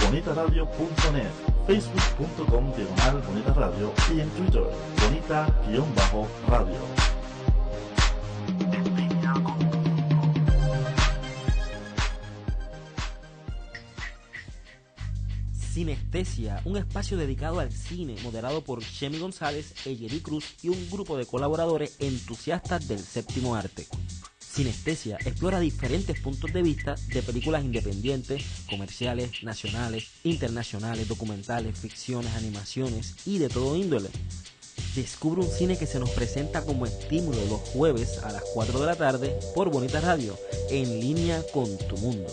bonitaradio.net, facebook.com/bonitaradio y en Twitter, bonita-radio. Sinestesia, un espacio dedicado al cine, moderado por Chemi González, Eyeri Cruz y un grupo de colaboradores entusiastas del séptimo arte. Sinestesia explora diferentes puntos de vista de películas independientes, comerciales, nacionales, internacionales, documentales, ficciones, animaciones y de todo índole. Descubre un cine que se nos presenta como estímulo los jueves a las 4 de la tarde por Bonita Radio, en línea con tu mundo.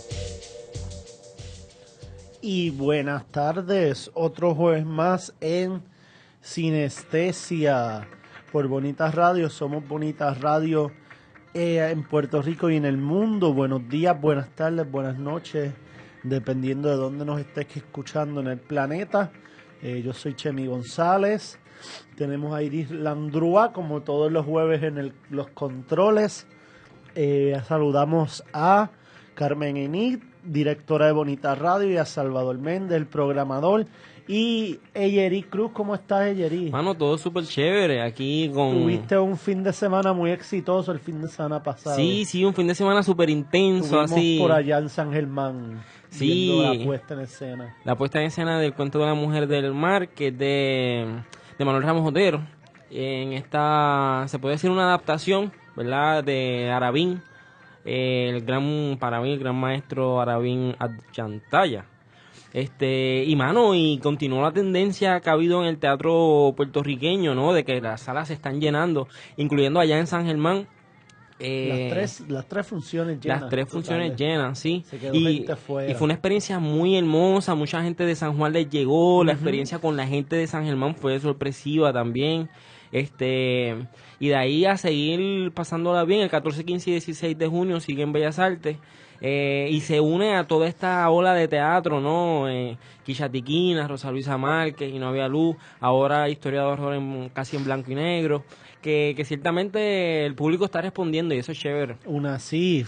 Y buenas tardes, otro jueves más en Sinestesia por Bonita Radio. Somos Bonita Radio en Puerto Rico y en el mundo. Buenos días, buenas tardes, buenas noches, dependiendo de dónde nos estés escuchando en el planeta. Yo soy Chemi González. Tenemos a Iris Landrúa como todos los jueves en los controles. Saludamos a Carmen Enid, directora de Bonita Radio, y a Salvador Méndez, el programador. Y Eyeri Cruz, ¿cómo estás, Eyeri? Mano, todo súper chévere aquí con... Tuviste un fin de semana muy exitoso el fin de semana pasado. Sí, un fin de semana súper intenso. Estuvimos así por allá en San Germán, viendo la puesta en escena. La puesta en escena del cuento de la mujer del mar, que es de Manuel Ramos Otero. En esta, se puede decir, una adaptación, ¿verdad?, de Arabín. Para mí el gran maestro Arabín Adjantaya. Y continuó la tendencia que ha habido en el teatro puertorriqueño, ¿no?, de que las salas se están llenando, incluyendo allá en San Germán. Las tres funciones llenas. Las tres funciones llenas, sí. Se quedó gente fuera. Y fue una experiencia muy hermosa. Mucha gente de San Juan les llegó. La experiencia con la gente de San Germán fue sorpresiva también. Y de ahí a seguir pasándola bien. El 14, 15 y 16 de junio sigue en Bellas Artes. Y se une a toda esta ola de teatro, ¿no? Quillatiquina, Rosa Luisa Márquez, Y no había luz. Ahora Historia de horror casi en blanco y negro. Que ciertamente el público está respondiendo y eso es chévere. Sí.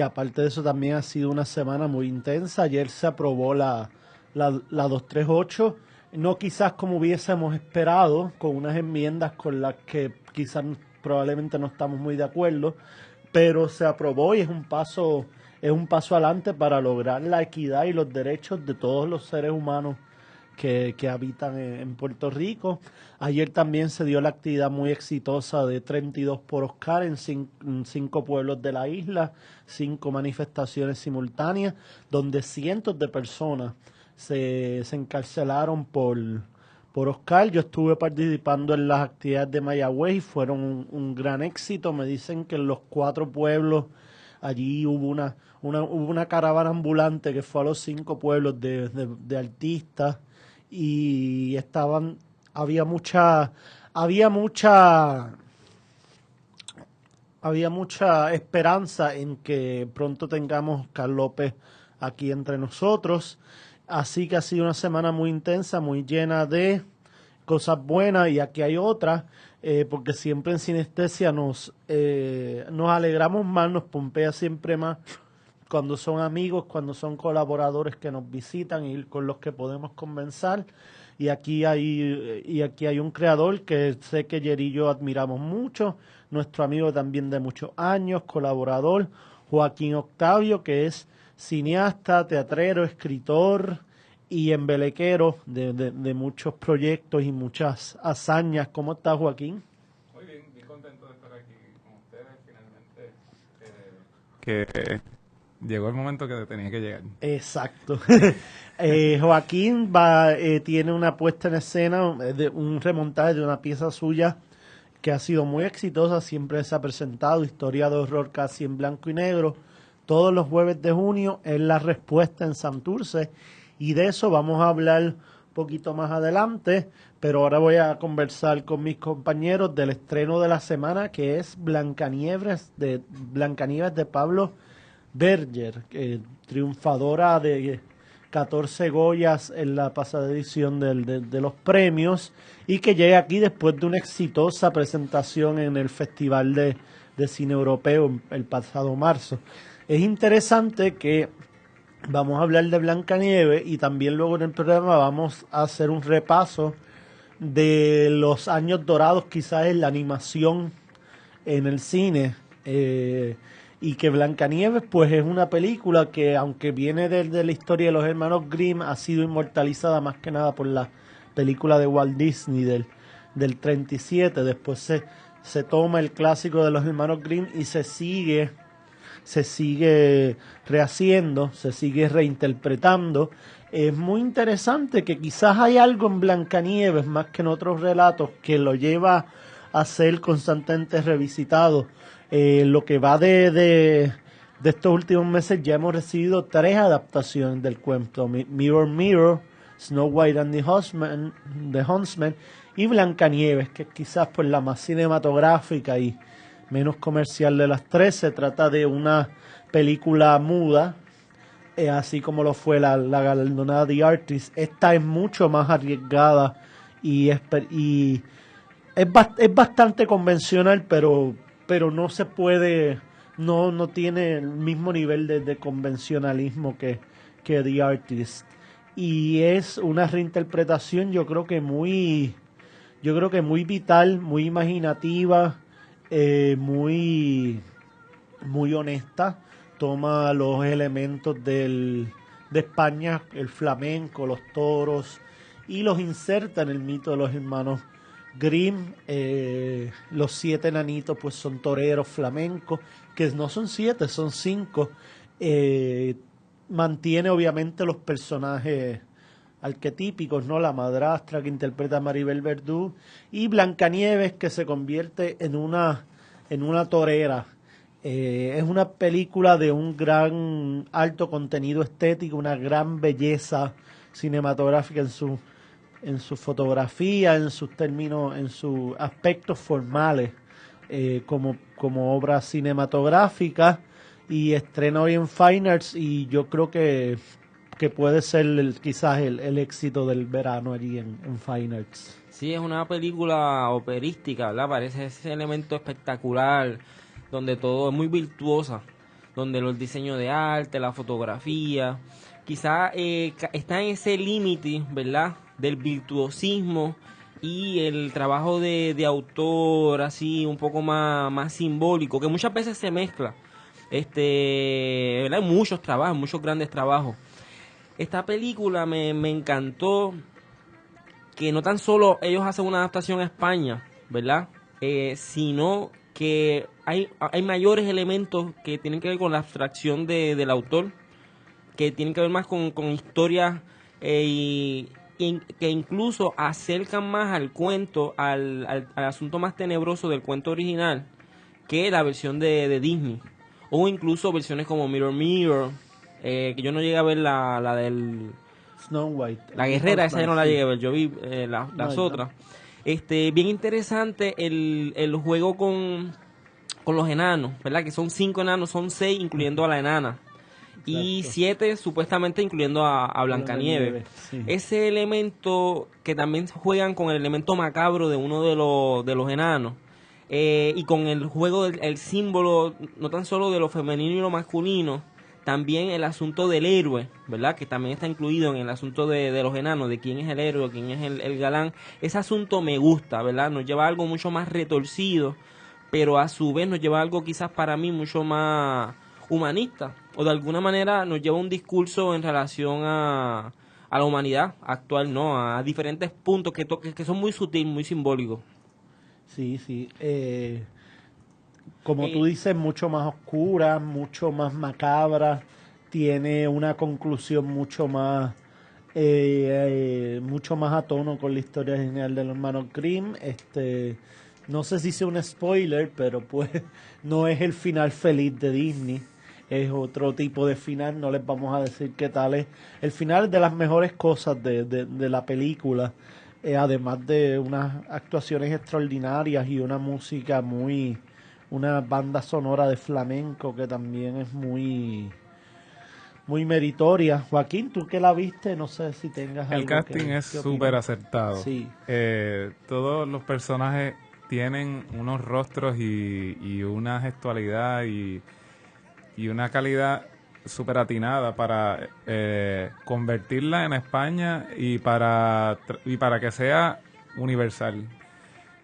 Aparte de eso también ha sido una semana muy intensa. Ayer se aprobó la 238. No quizás como hubiésemos esperado, con unas enmiendas con las que quizás probablemente no estamos muy de acuerdo, pero se aprobó y es un paso adelante para lograr la equidad y los derechos de todos los seres humanos que habitan en Puerto Rico. Ayer también se dio la actividad muy exitosa de 32 por Oscar en 5 pueblos de la isla, 5 manifestaciones simultáneas, donde cientos de personas se encarcelaron por Oscar. Yo estuve participando en las actividades de Mayagüez y fueron un gran éxito. Me dicen que en los 4 pueblos allí hubo una caravana ambulante que fue a los 5 pueblos de artistas y había mucha esperanza en que pronto tengamos a Oscar López aquí entre nosotros. Así que ha sido una semana muy intensa, muy llena de cosas buenas, y aquí hay otras, porque siempre en Sinestesia nos alegramos más, nos pompea siempre más cuando son amigos, cuando son colaboradores que nos visitan y con los que podemos conversar. Y aquí hay un creador que sé que Eyeri y yo admiramos mucho, nuestro amigo también de muchos años, colaborador, Joaquín Octavio, que es cineasta, teatrero, escritor y embelequero de muchos proyectos y muchas hazañas. ¿Cómo estás, Joaquín? Muy bien contento de estar aquí con ustedes finalmente. Que llegó el momento que tenía que llegar. Exacto. Joaquín tiene una puesta en escena, un remontaje de una pieza suya que ha sido muy exitosa, siempre se ha presentado, Historia de horror casi en blanco y negro, todos los jueves de junio. Es La Respuesta en Santurce, y de eso vamos a hablar un poquito más adelante, pero ahora voy a conversar con mis compañeros del estreno de la semana, que es Blancanieves de Pablo Berger, triunfadora de 14 Goyas en la pasada edición de los premios, y que llega aquí después de una exitosa presentación en el Festival de Cine Europeo el pasado marzo. Es interesante que vamos a hablar de Blancanieves y también luego en el programa vamos a hacer un repaso de los años dorados quizás en la animación en el cine. Y que Blancanieves pues es una película que aunque viene de la historia de los hermanos Grimm, ha sido inmortalizada más que nada por la película de Walt Disney del 37. Después se toma el clásico de los hermanos Grimm y se sigue rehaciendo, se sigue reinterpretando. Es muy interesante que quizás hay algo en Blancanieves más que en otros relatos que lo lleva a ser constantemente revisitado. Lo que va de estos últimos meses ya hemos recibido 3 adaptaciones del cuento: Mirror Mirror, Snow White and the Huntsman y Blancanieves, que es quizás pues la más cinematográfica y menos comercial de las 3. Se trata de una película muda, así como lo fue la galardonada The Artist. Esta es mucho más arriesgada y es bastante convencional, pero no se puede, no tiene el mismo nivel de convencionalismo que The Artist. Y es una reinterpretación, yo creo que muy vital, muy imaginativa, muy honesta. Toma los elementos de España, el flamenco, los toros, y los inserta en el mito de los hermanos Grimm. Los 7 enanitos pues son toreros flamencos, que no son 7, son 5. Mantiene obviamente los personajes arquetípicos, ¿no? La madrastra que interpreta a Maribel Verdú, y Blancanieves, que se convierte en una torera. Es una película de un gran alto contenido estético, una gran belleza cinematográfica en su fotografía, en sus términos, en sus aspectos formales, como obra cinematográfica, y estrena hoy en Fine Arts, y yo creo que puede ser quizás el éxito del verano allí en Fine Arts. Sí, es una película operística, ¿verdad? Parece ese elemento espectacular, donde todo es muy virtuosa, donde el diseño de arte, la fotografía, quizás está en ese límite, ¿verdad?, del virtuosismo y el trabajo de autor, así, un poco más simbólico, que muchas veces se mezcla. ¿Verdad? Hay muchos trabajos, muchos grandes trabajos. Esta película me encantó, que no tan solo ellos hacen una adaptación a España, ¿verdad? Sino que hay mayores elementos que tienen que ver con la abstracción del autor, que tienen que ver más con historias y que incluso acercan más al cuento, al asunto más tenebroso del cuento original, que la versión de Disney. O incluso versiones como Mirror Mirror, que yo no llegué a ver la del Snow White. La guerrera, esa yo no la llegué a ver, yo vi las otras. Bien interesante el juego con los enanos, ¿verdad? Que son 5 enanos, son 6 incluyendo a la enana. Y 7 supuestamente incluyendo a Blancanieves. Sí. Ese elemento que también juegan con el elemento macabro de uno de los enanos. Y con el juego el símbolo no tan solo de lo femenino y lo masculino, también el asunto del héroe, ¿verdad? Que también está incluido en el asunto de los enanos, de quién es el héroe, quién es el galán. Ese asunto me gusta, ¿verdad? Nos lleva a algo mucho más retorcido, pero a su vez nos lleva a algo quizás para mí mucho más humanista, o de alguna manera nos lleva a un discurso en relación a la humanidad actual, ¿no? A diferentes puntos que son muy sutiles, muy simbólicos. Sí, sí. Como tú dices, mucho más oscura, mucho más macabra, tiene una conclusión mucho más a tono con la historia general de los hermanos Grimm. No sé si sea un spoiler, pero pues no es el final feliz de Disney, es otro tipo de final. No les vamos a decir qué tal es. El final es de las mejores cosas de la película, además de unas actuaciones extraordinarias y una música una banda sonora de flamenco que también es muy meritoria. Joaquín, tú que la viste, no sé si tengas algo. El casting es súper acertado. Sí. Todos los personajes tienen unos rostros y una gestualidad y una calidad súper atinada para convertirla en España y para que sea universal.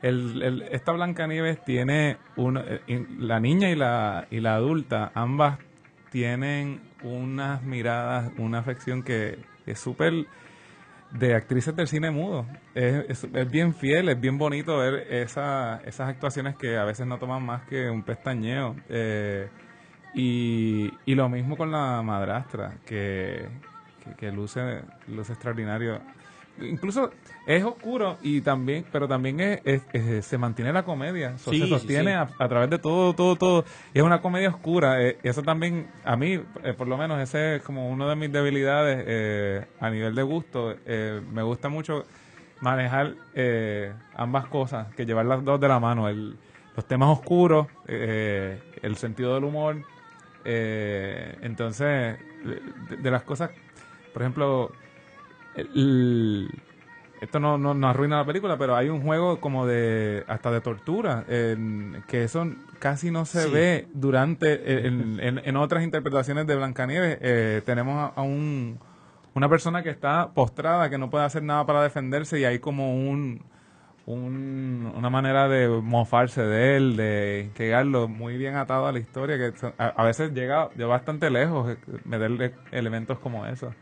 Esta Blancanieves tiene la niña y la adulta, ambas tienen unas miradas, una afección que es súper de actrices del cine mudo. Es bien fiel, es bien bonito ver esas actuaciones que a veces no toman más que un pestañeo. Y lo mismo con la madrastra, que luce extraordinario. Incluso es oscuro y también, pero también se mantiene la comedia, se sostiene a través de todo. Y es una comedia oscura. Eso también, a mí, por lo menos, ese es como uno de mis debilidades a nivel de gusto. Me gusta mucho manejar ambas cosas, que llevar las dos de la mano. Los temas oscuros, el sentido del humor. Entonces, de las cosas, por ejemplo, esto no arruina la película, pero hay un juego como hasta de tortura, que eso casi no se ve durante en otras interpretaciones de Blancanieves. Tenemos a una persona que está postrada, que no puede hacer nada para defenderse, y hay como una manera de mofarse de él, de llegarlo muy bien atado a la historia, que a veces llega bastante lejos, meterle elementos como eso.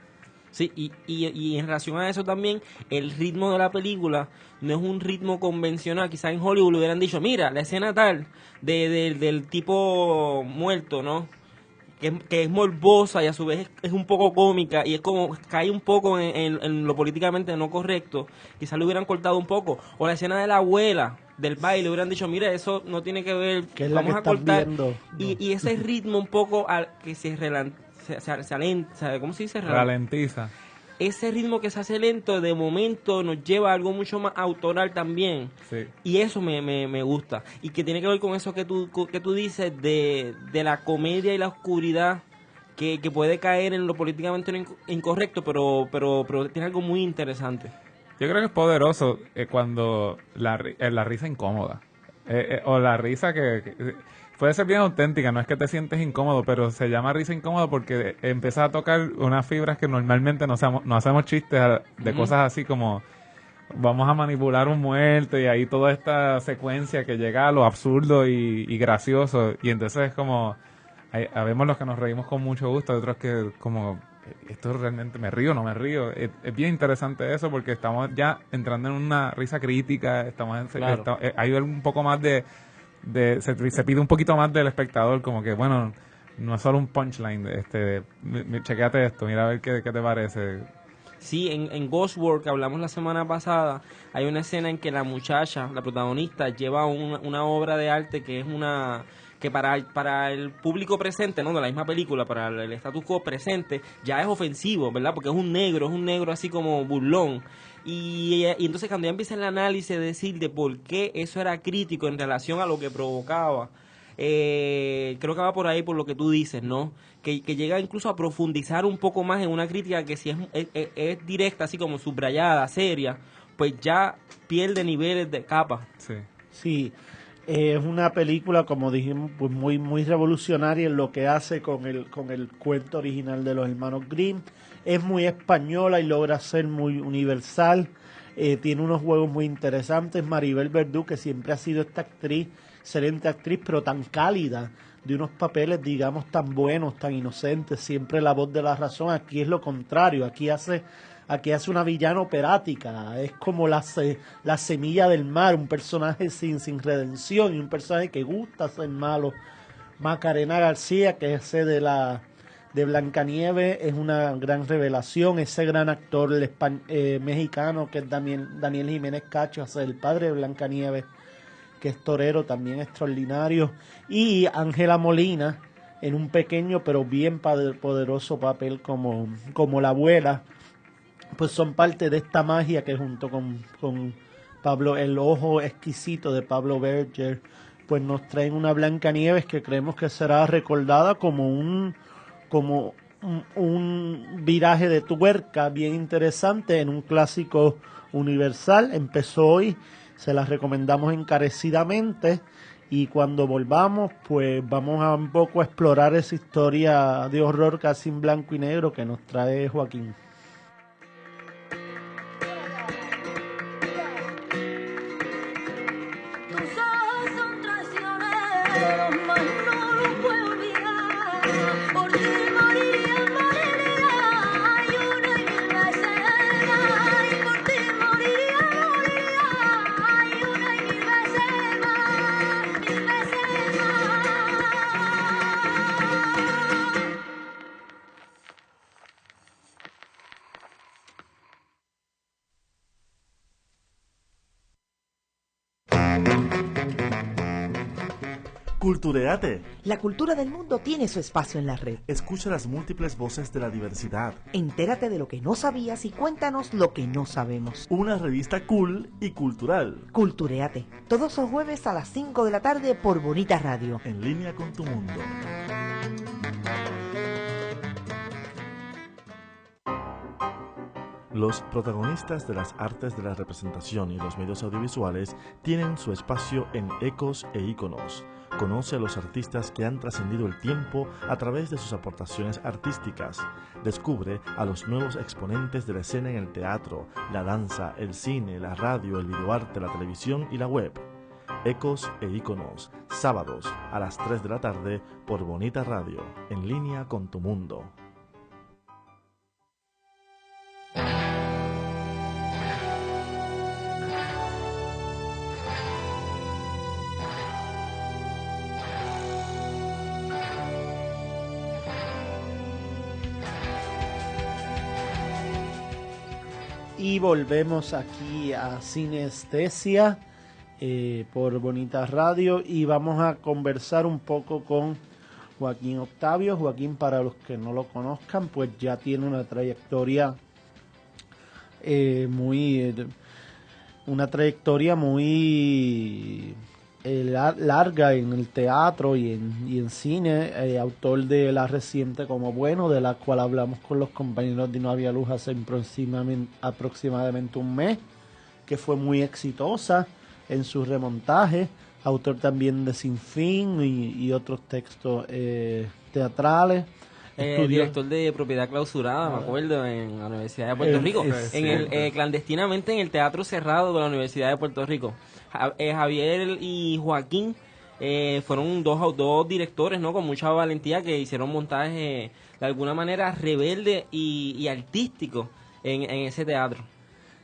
Sí, y en relación a eso también, el ritmo de la película no es un ritmo convencional. Quizás en Hollywood le hubieran dicho, mira, la escena tal del tipo muerto, ¿no? Que es morbosa y a su vez es un poco cómica y es como cae un poco en lo políticamente no correcto. Quizás lo hubieran cortado un poco. O la escena de la abuela del baile, hubieran dicho, mira, eso no tiene que ver, que vamos a cortar. Viendo. Y ese ritmo un poco que ¿cómo se dice? Ralentiza. Ese ritmo que se hace lento, de momento nos lleva a algo mucho más autoral también. Sí. Y eso me gusta. Y que tiene que ver con eso que tú dices de la comedia y la oscuridad que puede caer en lo políticamente incorrecto, pero tiene algo muy interesante. Yo creo que es poderoso cuando la risa incómoda. O la risa que puede ser bien auténtica, no es que te sientes incómodo, pero se llama risa incómoda porque empieza a tocar unas fibras que normalmente no hacemos chistes de cosas así como vamos a manipular un muerto y ahí toda esta secuencia que llega a lo absurdo y gracioso, y entonces es como habemos los que nos reímos con mucho gusto, otros que como esto realmente me río, no me río. Es bien interesante eso porque estamos ya entrando en una risa crítica, hay un poco más se pide un poquito más del espectador, como que bueno, no es solo un punchline, chequéate esto, mira a ver qué te parece. Sí, en Ghost World, que hablamos la semana pasada, hay una escena en que la muchacha, la protagonista, lleva una obra de arte que es que para el público presente, ¿no?, de la misma película, para el status quo presente, ya es ofensivo, ¿verdad? Porque es un negro así como burlón. Y entonces cuando ya empieza el análisis de decir de por qué eso era crítico en relación a lo que provocaba, creo que va por ahí por lo que tú dices, ¿no? Que llega incluso a profundizar un poco más en una crítica que si es directa, así como subrayada, seria, pues ya pierde niveles de capa. Sí, es una película, como dijimos, pues muy revolucionaria en lo que hace con el cuento original de los hermanos Grimm. Es muy española y logra ser muy universal. Tiene unos juegos muy interesantes. Maribel Verdú, que siempre ha sido esta actriz, excelente actriz, pero tan cálida, de unos papeles, digamos, tan buenos, tan inocentes, siempre la voz de la razón. Aquí es lo contrario, aquí hace una villana operática, es como la semilla del mar, un personaje sin redención y un personaje que gusta ser malo. Macarena García, que es de Blancanieves, es una gran revelación. Ese gran actor mexicano que es Daniel Jiménez Cacho, hace el padre de Blancanieves, que es torero, también extraordinario. Y Ángela Molina, en un pequeño pero bien poderoso papel como la abuela, pues son parte de esta magia que junto con Pablo, el ojo exquisito de Pablo Berger, pues nos traen una Blancanieves que creemos que será recordada como un viraje de tuerca bien interesante en un clásico universal. Empezó hoy, se la recomendamos encarecidamente Y cuando volvamos, pues vamos a un poco a explorar esa historia de horror casi en blanco y negro que nos trae Joaquín. Cultureate. La cultura del mundo tiene su espacio en la red. Escucha las múltiples voces de la diversidad. Entérate de lo que no sabías y cuéntanos lo que no sabemos. Una revista cool y cultural. Cultureate. Todos los jueves a las 5 de la tarde por Bonita Radio. En línea con tu mundo. Los protagonistas de las artes de la representación y los medios audiovisuales tienen su espacio en Ecos e Íconos. Conoce a los artistas que han trascendido el tiempo a través de sus aportaciones artísticas. Descubre a los nuevos exponentes de la escena en el teatro, la danza, el cine, la radio, el videoarte, la televisión y la web. Ecos e Íconos, sábados a las 3 de la tarde por Bonita Radio, en línea con tu mundo. Y volvemos aquí a Sinestesia por Bonita Radio y vamos a conversar un poco con Joaquín Octavio. Joaquín, para los que no lo conozcan, pues ya tiene una trayectoria muy larga en el teatro y en cine, autor de La Reciente como Bueno, de la cual hablamos con los compañeros de No Había Luz hace aproximadamente un mes, que fue muy exitosa en su remontaje, autor también de Sin Fin y otros textos teatrales. Director de Propiedad Clausurada, me acuerdo, en la Universidad de Puerto Rico, clandestinamente en el Teatro Cerrado de la Universidad de Puerto Rico. Javier y Joaquín fueron dos directores, ¿no?, con mucha valentía, que hicieron montaje de alguna manera rebelde y artístico en ese teatro.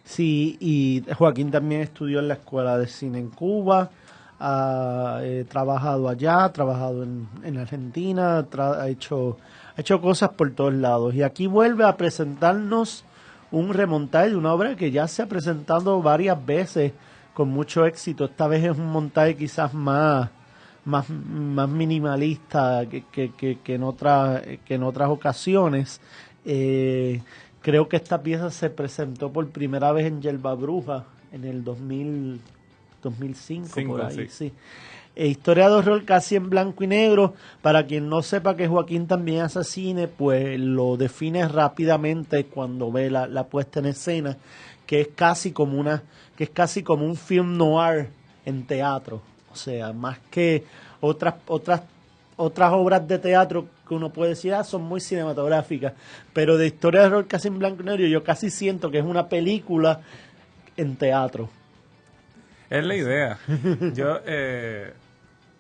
Sí, y Joaquín también estudió en la Escuela de Cine en Cuba, ha trabajado allá, ha trabajado en Argentina, ha hecho cosas por todos lados. Y aquí vuelve a presentarnos un remontaje de una obra que ya se ha presentado varias veces con mucho éxito. Esta vez es un montaje quizás más minimalista que en otras ocasiones. Creo que esta pieza se presentó por primera vez en Yerba Bruja en el 2005, por ahí, sí. Historia de horror casi en blanco y negro. Para quien no sepa que Joaquín también hace cine, pues lo define rápidamente cuando ve la puesta en escena, que es casi como un film noir en teatro. O sea, más que otras obras de teatro que uno puede decir, son muy cinematográficas, pero de historia de horror casi en blanco y negro yo casi siento que es una película en teatro. Es la idea. Yo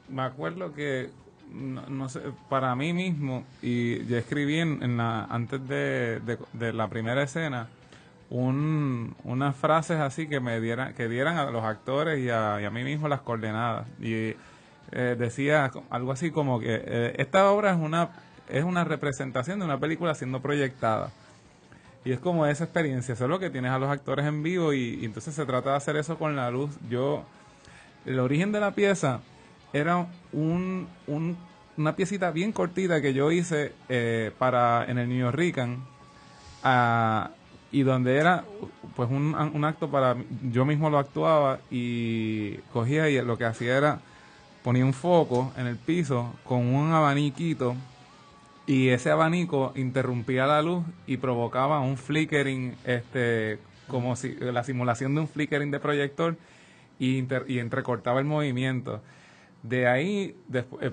me acuerdo que, no sé, para mí mismo, y yo escribí antes de la primera escena, unas frases así que dieran a los actores y a mí mismo las coordenadas. Y decía algo así como que esta obra es una representación de una película siendo proyectada. Y es como esa experiencia, solo que tienes a los actores en vivo y entonces se trata de hacer eso con la luz. El origen de la pieza era una piecita bien cortita que yo hice en el New Yorkican, y donde era pues un acto para yo mismo lo actuaba y cogía y lo que hacía era ponía un foco en el piso con un abaniquito y ese abanico interrumpía la luz y provocaba un flickering, como si la simulación de un flickering de proyector y entrecortaba el movimiento. De ahí,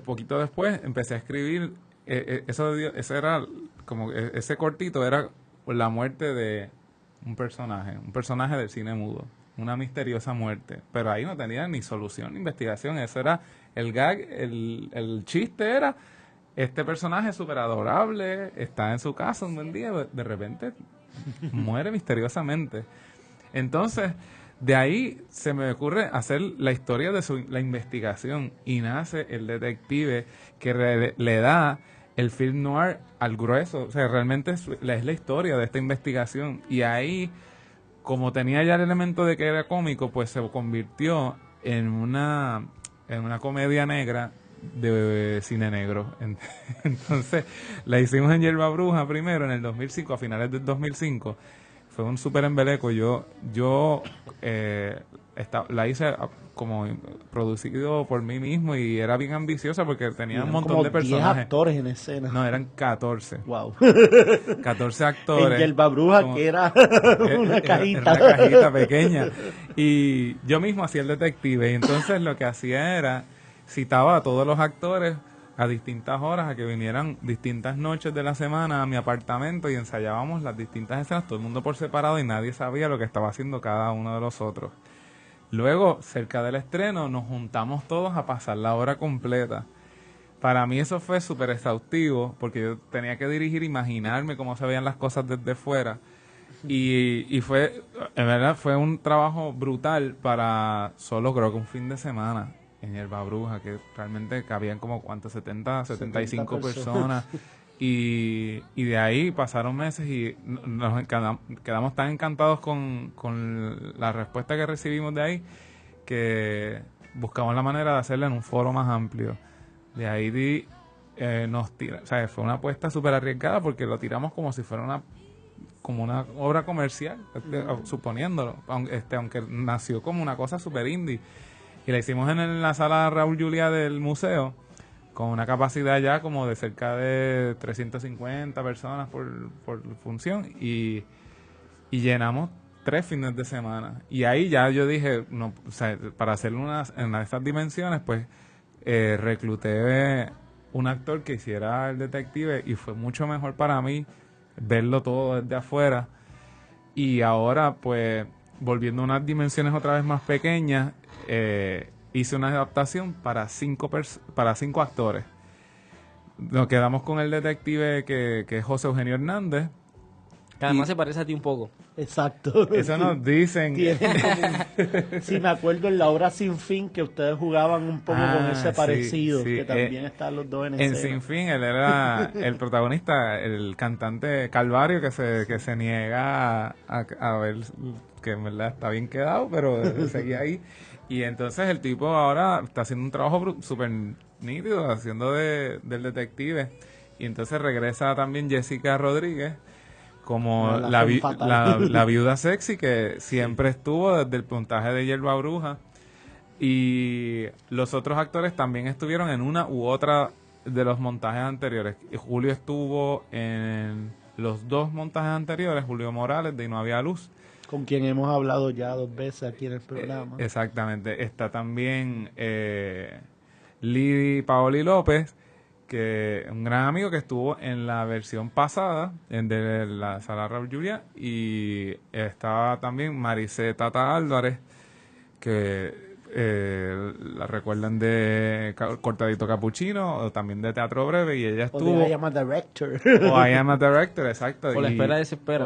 poquito después, empecé a escribir, eso era como, ese cortito era la muerte de un personaje del cine mudo, una misteriosa muerte, pero ahí no tenía ni solución ni investigación, eso era el gag, el chiste era, este personaje súper adorable, está en su casa un buen día, de repente muere misteriosamente. Entonces, de ahí se me ocurre hacer la historia de la investigación y nace el detective que le da el film noir al grueso. O sea, realmente es la historia de esta investigación. Y ahí, como tenía ya el elemento de que era cómico, pues se convirtió en una comedia negra de cine negro. Entonces, la hicimos en Yerba Bruja primero, en el 2005, a finales del 2005. Fue un súper embeleco. Yo la hice como producido por mí mismo y era bien ambiciosa porque tenía un montón de personajes. 10 actores en escena. No, eran 14. Wow. 14 actores. En Yerba Bruja, que era una cajita. Era una cajita pequeña. Y yo mismo hacía el detective. Y entonces lo que hacía era, citaba a todos los actores a distintas horas, a que vinieran distintas noches de la semana a mi apartamento y ensayábamos las distintas escenas, todo el mundo por separado y nadie sabía lo que estaba haciendo cada uno de los otros. Luego, cerca del estreno, nos juntamos todos a pasar la hora completa. Para mí eso fue súper exhaustivo, porque yo tenía que dirigir, imaginarme cómo se veían las cosas desde fuera. Y fue, en verdad, fue un trabajo brutal para solo creo que un fin de semana en Yerba Bruja, que realmente cabían como 75 personas. Y de ahí pasaron meses y nos quedamos tan encantados con la respuesta que recibimos de ahí, que buscamos la manera de hacerla en un foro más amplio. De ahí o sea, fue una apuesta súper arriesgada porque lo tiramos como si fuera como una obra comercial, suponiéndolo, aunque nació como una cosa súper indie. Y la hicimos en la sala Raúl Juliá del museo, con una capacidad ya como de cerca de 350 personas por función, y llenamos 3 fines de semana. Y ahí ya yo dije, no, o sea, para hacer en estas dimensiones, pues recluté un actor que hiciera el detective y fue mucho mejor para mí verlo todo desde afuera. Y ahora, pues, volviendo a unas dimensiones otra vez más pequeñas, hice una adaptación para 5 actores. Nos quedamos con el detective que es José Eugenio Hernández. Que además se parece a ti un poco. Exacto. Eso nos dicen. Sí, me acuerdo en la obra Sin Fin que ustedes jugaban un poco con ese parecido, sí. que también están los dos en escena. escena. En Sin Fin, él era el protagonista, el cantante Calvario que se niega a ver que en verdad está bien quedado, pero seguía ahí. Y entonces el tipo ahora está haciendo un trabajo súper nítido, haciendo del detective. Y entonces regresa también Jessica Rodríguez como la viuda sexy, que siempre estuvo desde el puntaje de Yerba Bruja. Y los otros actores también estuvieron en una u otra de los montajes anteriores. Julio estuvo en los 2 montajes anteriores, Julio Morales de Y no había luz, con quien hemos hablado ya 2 veces aquí en el programa. Exactamente. Está también Lidy Paoli López, que un gran amigo que estuvo en la versión pasada de la sala Raúl Juliá, y estaba también Maricé Tata Álvarez, que la recuerdan de Cortadito Capuchino, o también de Teatro Breve, y ella estuvo... O de I Am a Director. O I Am a Director, exacto. O La espera desespera.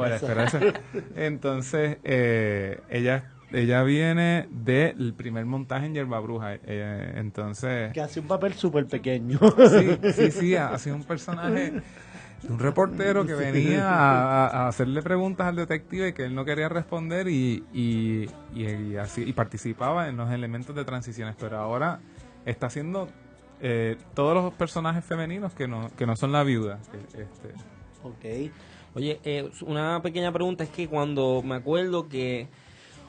Entonces, ella viene del primer montaje en Yerba Bruja, entonces... Que hace un papel súper pequeño. Sí, ha sido un personaje, un reportero que venía a hacerle preguntas al detective que él no quería responder y participaba en los elementos de transiciones, pero ahora está haciendo todos los personajes femeninos que no son la viuda. Ok. Oye, una pequeña pregunta es que me acuerdo que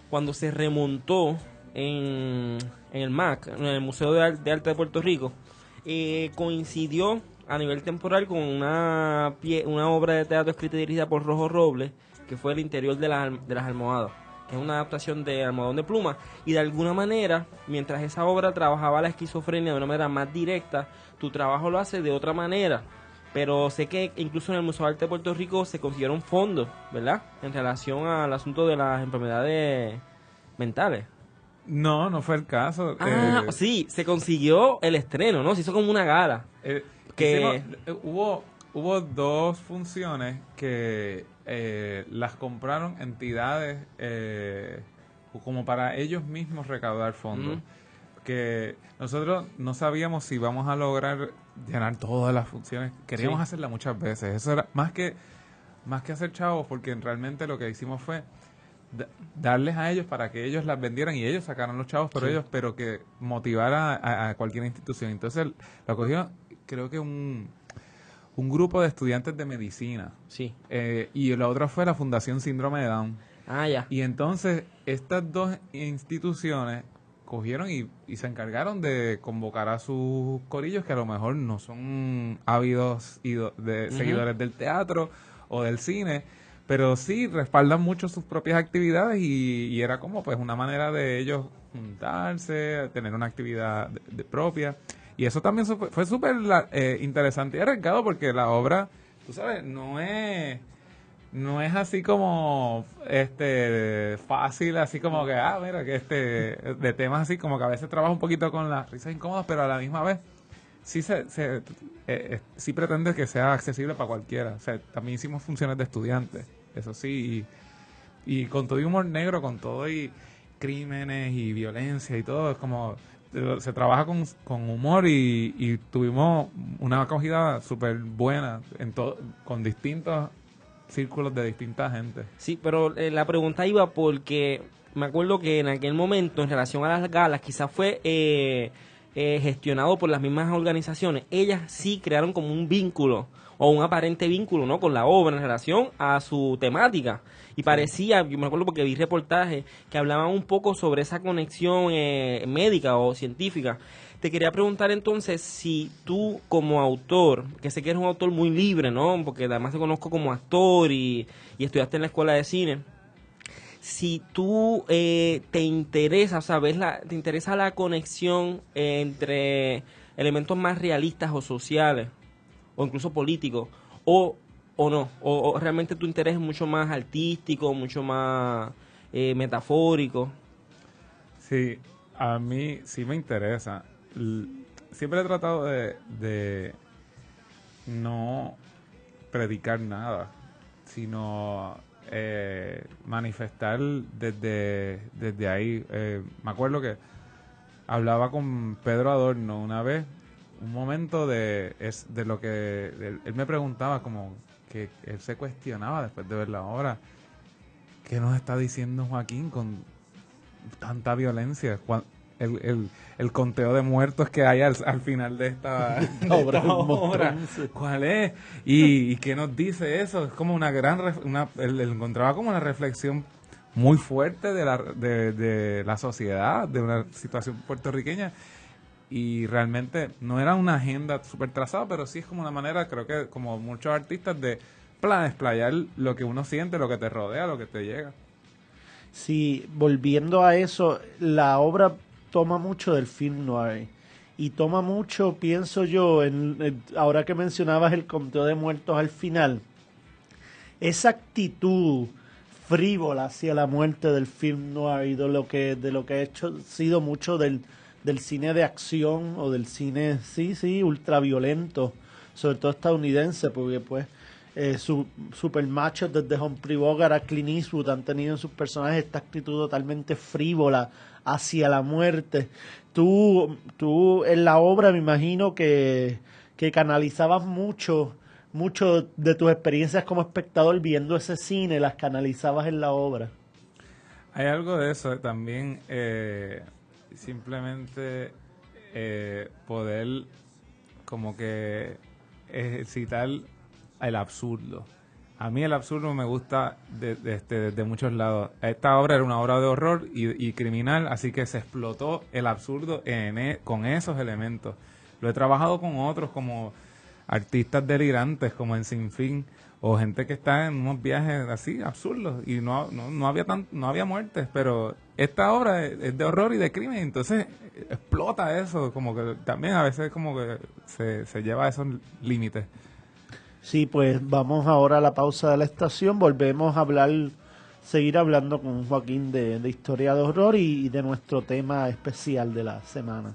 cuando se remontó en el MAC, en el Museo de Arte de Puerto Rico, coincidió a nivel temporal con una obra de teatro escrita y dirigida por Rojo Robles, que fue El interior de las almohadas. que es una adaptación de Almohadón de Pluma, y de alguna manera, mientras esa obra trabajaba la esquizofrenia de una manera más directa, tu trabajo lo hace de otra manera. Pero sé que incluso en el Museo de Arte de Puerto Rico se consiguieron fondos, ¿verdad? En relación al asunto de las enfermedades mentales. No, no fue el caso. Sí, se consiguió el estreno, ¿no? Se hizo como una gala. Que Hubo 2 funciones que las compraron entidades como para ellos mismos recaudar fondos. Que nosotros no sabíamos si íbamos a lograr llenar todas las funciones. Queríamos hacerla muchas veces. Eso era más que hacer chavos, porque realmente lo que hicimos fue darles a ellos para que ellos las vendieran y ellos sacaran los chavos por ellos, pero que motivara a cualquier institución. Entonces lo cogió, creo que un grupo de estudiantes de medicina. Sí. Y la otra fue la Fundación Síndrome de Down. Ya. Y entonces estas 2 instituciones cogieron y se encargaron de convocar a sus corillos, que a lo mejor no son ávidos seguidores del teatro o del cine, pero sí respaldan mucho sus propias actividades y era como pues una manera de ellos juntarse, tener una actividad propia. Y eso también fue súper interesante y arriesgado, porque la obra, tú sabes, no es así como fácil, así como que mira que de temas así como que a veces trabaja un poquito con las risas incómodas, pero a la misma vez sí pretende que sea accesible para cualquiera. O sea, también hicimos funciones de estudiantes, eso sí, y con todo y humor negro, con todo y crímenes y violencia y todo, es como se trabaja con humor y tuvimos una acogida súper buena con distintos círculos de distinta gente. Sí, pero la pregunta iba porque me acuerdo que en aquel momento, en relación a las galas, quizás fue gestionado por las mismas organizaciones. Ellas sí crearon como un vínculo o un aparente vínculo, ¿no?, con la obra en relación a su temática. Y parecía, yo me acuerdo porque vi reportajes que hablaban un poco sobre esa conexión médica o científica. Te quería preguntar entonces si tú como autor, que sé que eres un autor muy libre, ¿no?, porque además te conozco como actor y estudiaste en la escuela de cine, si tú te interesa, o sea, te interesa la conexión entre elementos más realistas o sociales, o incluso políticos, o no, o realmente tu interés es mucho más artístico, mucho más metafórico. Sí, a mí sí me interesa. Siempre he tratado de no predicar nada, sino manifestar desde ahí. Me acuerdo que hablaba con Pedro Adorno una vez, un momento de lo que él me preguntaba, como que él se cuestionaba después de ver la obra, ¿qué nos está diciendo Joaquín con tanta violencia? El conteo de muertos que hay al final de esta obra, ¿cuál es? ¿Y qué nos dice eso? Es como una gran él encontraba como una reflexión muy fuerte de la sociedad, de una situación puertorriqueña, y realmente no era una agenda súper trazada, pero sí es como una manera, creo que como muchos artistas, de explayar lo que uno siente, lo que te rodea, lo que te llega. Sí, volviendo a eso, la obra toma mucho del film noir y toma mucho, pienso yo, ahora que mencionabas el conteo de muertos al final, esa actitud frívola hacia la muerte del film noir y de lo que ha sido mucho del cine de acción o del cine, sí, ultraviolento, sobre todo estadounidense, porque pues super machos desde Humphrey Bogart a Clint Eastwood han tenido en sus personajes esta actitud totalmente frívola hacia la muerte. Tú en la obra me imagino que canalizabas mucho de tus experiencias como espectador viendo ese cine, las canalizabas en la obra. Hay algo de eso también, simplemente poder como que citar el absurdo. A mí el absurdo me gusta de muchos lados. Esta obra era una obra de horror y criminal, así que se explotó el absurdo con esos elementos. Lo he trabajado con otros como artistas delirantes, como en Sin Fin, o gente que está en unos viajes así absurdos y no había muertes, pero esta obra es de horror y de crimen, entonces explota eso, como que también a veces como que se lleva a esos límites. Sí, pues vamos ahora a la pausa de la estación, volvemos a seguir hablando con Joaquín de historia de horror y de nuestro tema especial de la semana.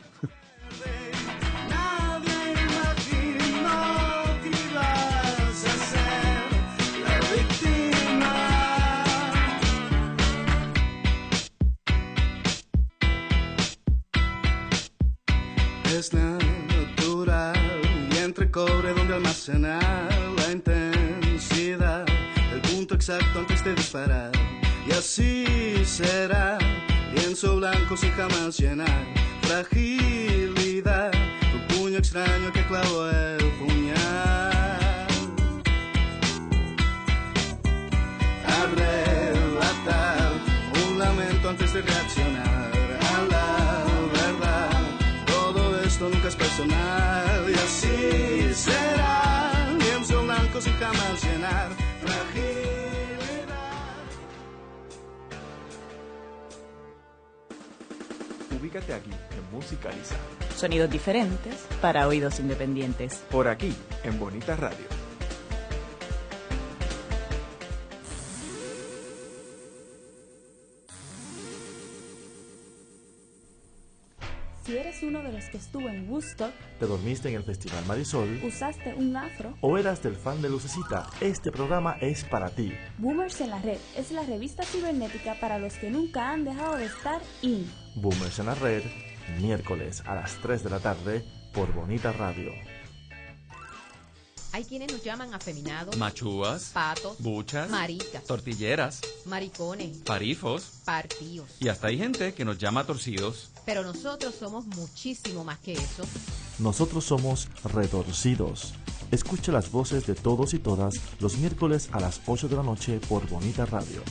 Es natural y entre cobre donde almacenar la intensidad, el punto exacto antes de disparar. Y así será, lienzo blanco sin jamás llenar, fragilidad, tu puño extraño que clavó el puñal. Arrebatar un lamento antes de reaccionar a la verdad, todo esto nunca es personal. Y así será, lienzo blanco sin jamás llenar, fragilidad. Ubícate aquí en Musicaliza. Sonidos diferentes para oídos independientes. Por aquí, en Bonita Radio. Si eres uno de los que estuvo en Woodstock, ¿Te dormiste en el Festival Marisol? usaste un afro, ¿O eras del fan de Lucecita? Este programa es para ti. Boomers en la Red es la revista cibernética para los que nunca han dejado de estar in. Boomers en la Red, miércoles a las 3 de la tarde por Bonita Radio. Hay quienes nos llaman afeminados, machúas, patos, buchas, maricas, tortilleras, maricones, parifos, partidos. y hasta hay gente que nos llama torcidos. Pero nosotros somos muchísimo más que eso. Nosotros somos Retorcidos. Escucha las voces de todos y todas los miércoles a las 8 de la noche por Bonita Radio.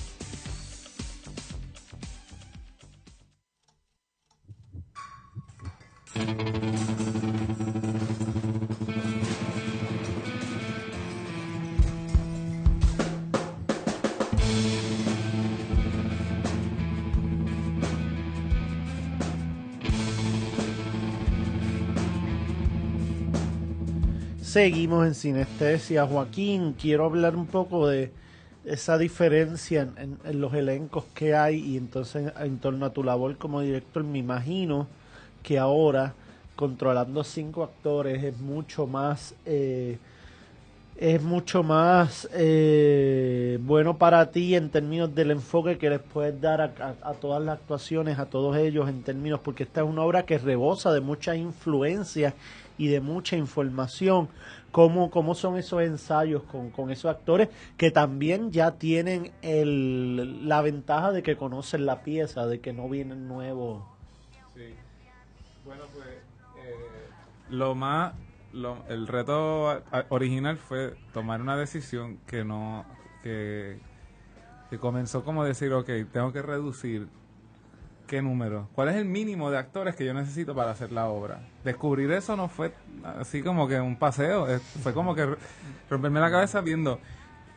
Seguimos en Sinestesia. Joaquín, quiero hablar un poco de esa diferencia en los elencos que hay y entonces en torno a tu labor como director. Me imagino que ahora, controlando 5 actores, es mucho más bueno para ti en términos del enfoque que les puedes dar a todas las actuaciones, a todos ellos, en términos, porque esta es una obra que rebosa de mucha influencia y de mucha información. ¿Cómo son esos ensayos con esos actores que también ya tienen la ventaja de que conocen la pieza, de que no vienen nuevos? Sí. Bueno, pues el reto original fue tomar una decisión que comenzó como decir, ok, tengo que reducir ¿qué número? ¿Cuál es el mínimo de actores que yo necesito para hacer la obra? Descubrir eso no fue así como que un paseo, fue como que romperme la cabeza viendo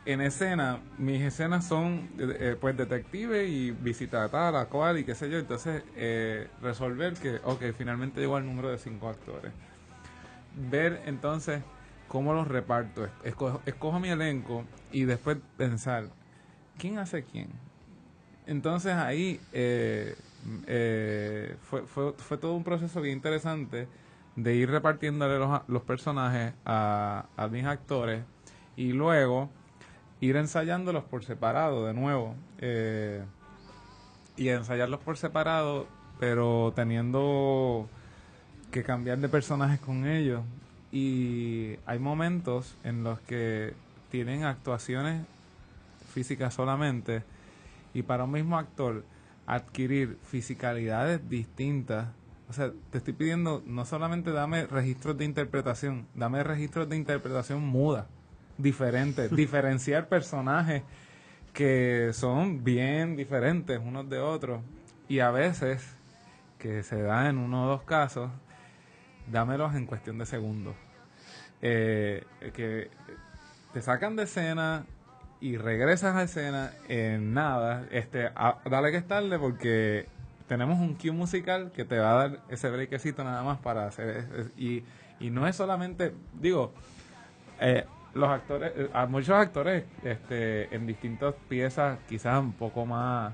en escena, mis escenas son pues detective y visita a tal, a cual y qué sé yo, entonces resolver que, ok, finalmente llegó al número de 5 actores. Ver entonces cómo los reparto, escojo mi elenco y después pensar, ¿quién hace quién? Entonces ahí fue todo un proceso bien interesante de ir repartiéndole los personajes a mis actores y luego ir ensayándolos por separado de nuevo y ensayarlos por separado, pero teniendo que cambiar de personajes con ellos. Y hay momentos en los que tienen actuaciones físicas solamente, y para un mismo actor adquirir fisicalidades distintas. O sea, te estoy pidiendo no solamente dame registros de interpretación, dame registros de interpretación muda, diferentes, diferenciar personajes que son bien diferentes unos de otros, y a veces, que se da en 1 o 2 casos, dámelos en cuestión de segundos. Que te sacan de escena y regresas a escena en nada, dale que es tarde porque tenemos un cue musical que te va a dar ese breakcito nada más para hacer y no es solamente, digo, los actores, a muchos actores en distintas piezas quizás un poco más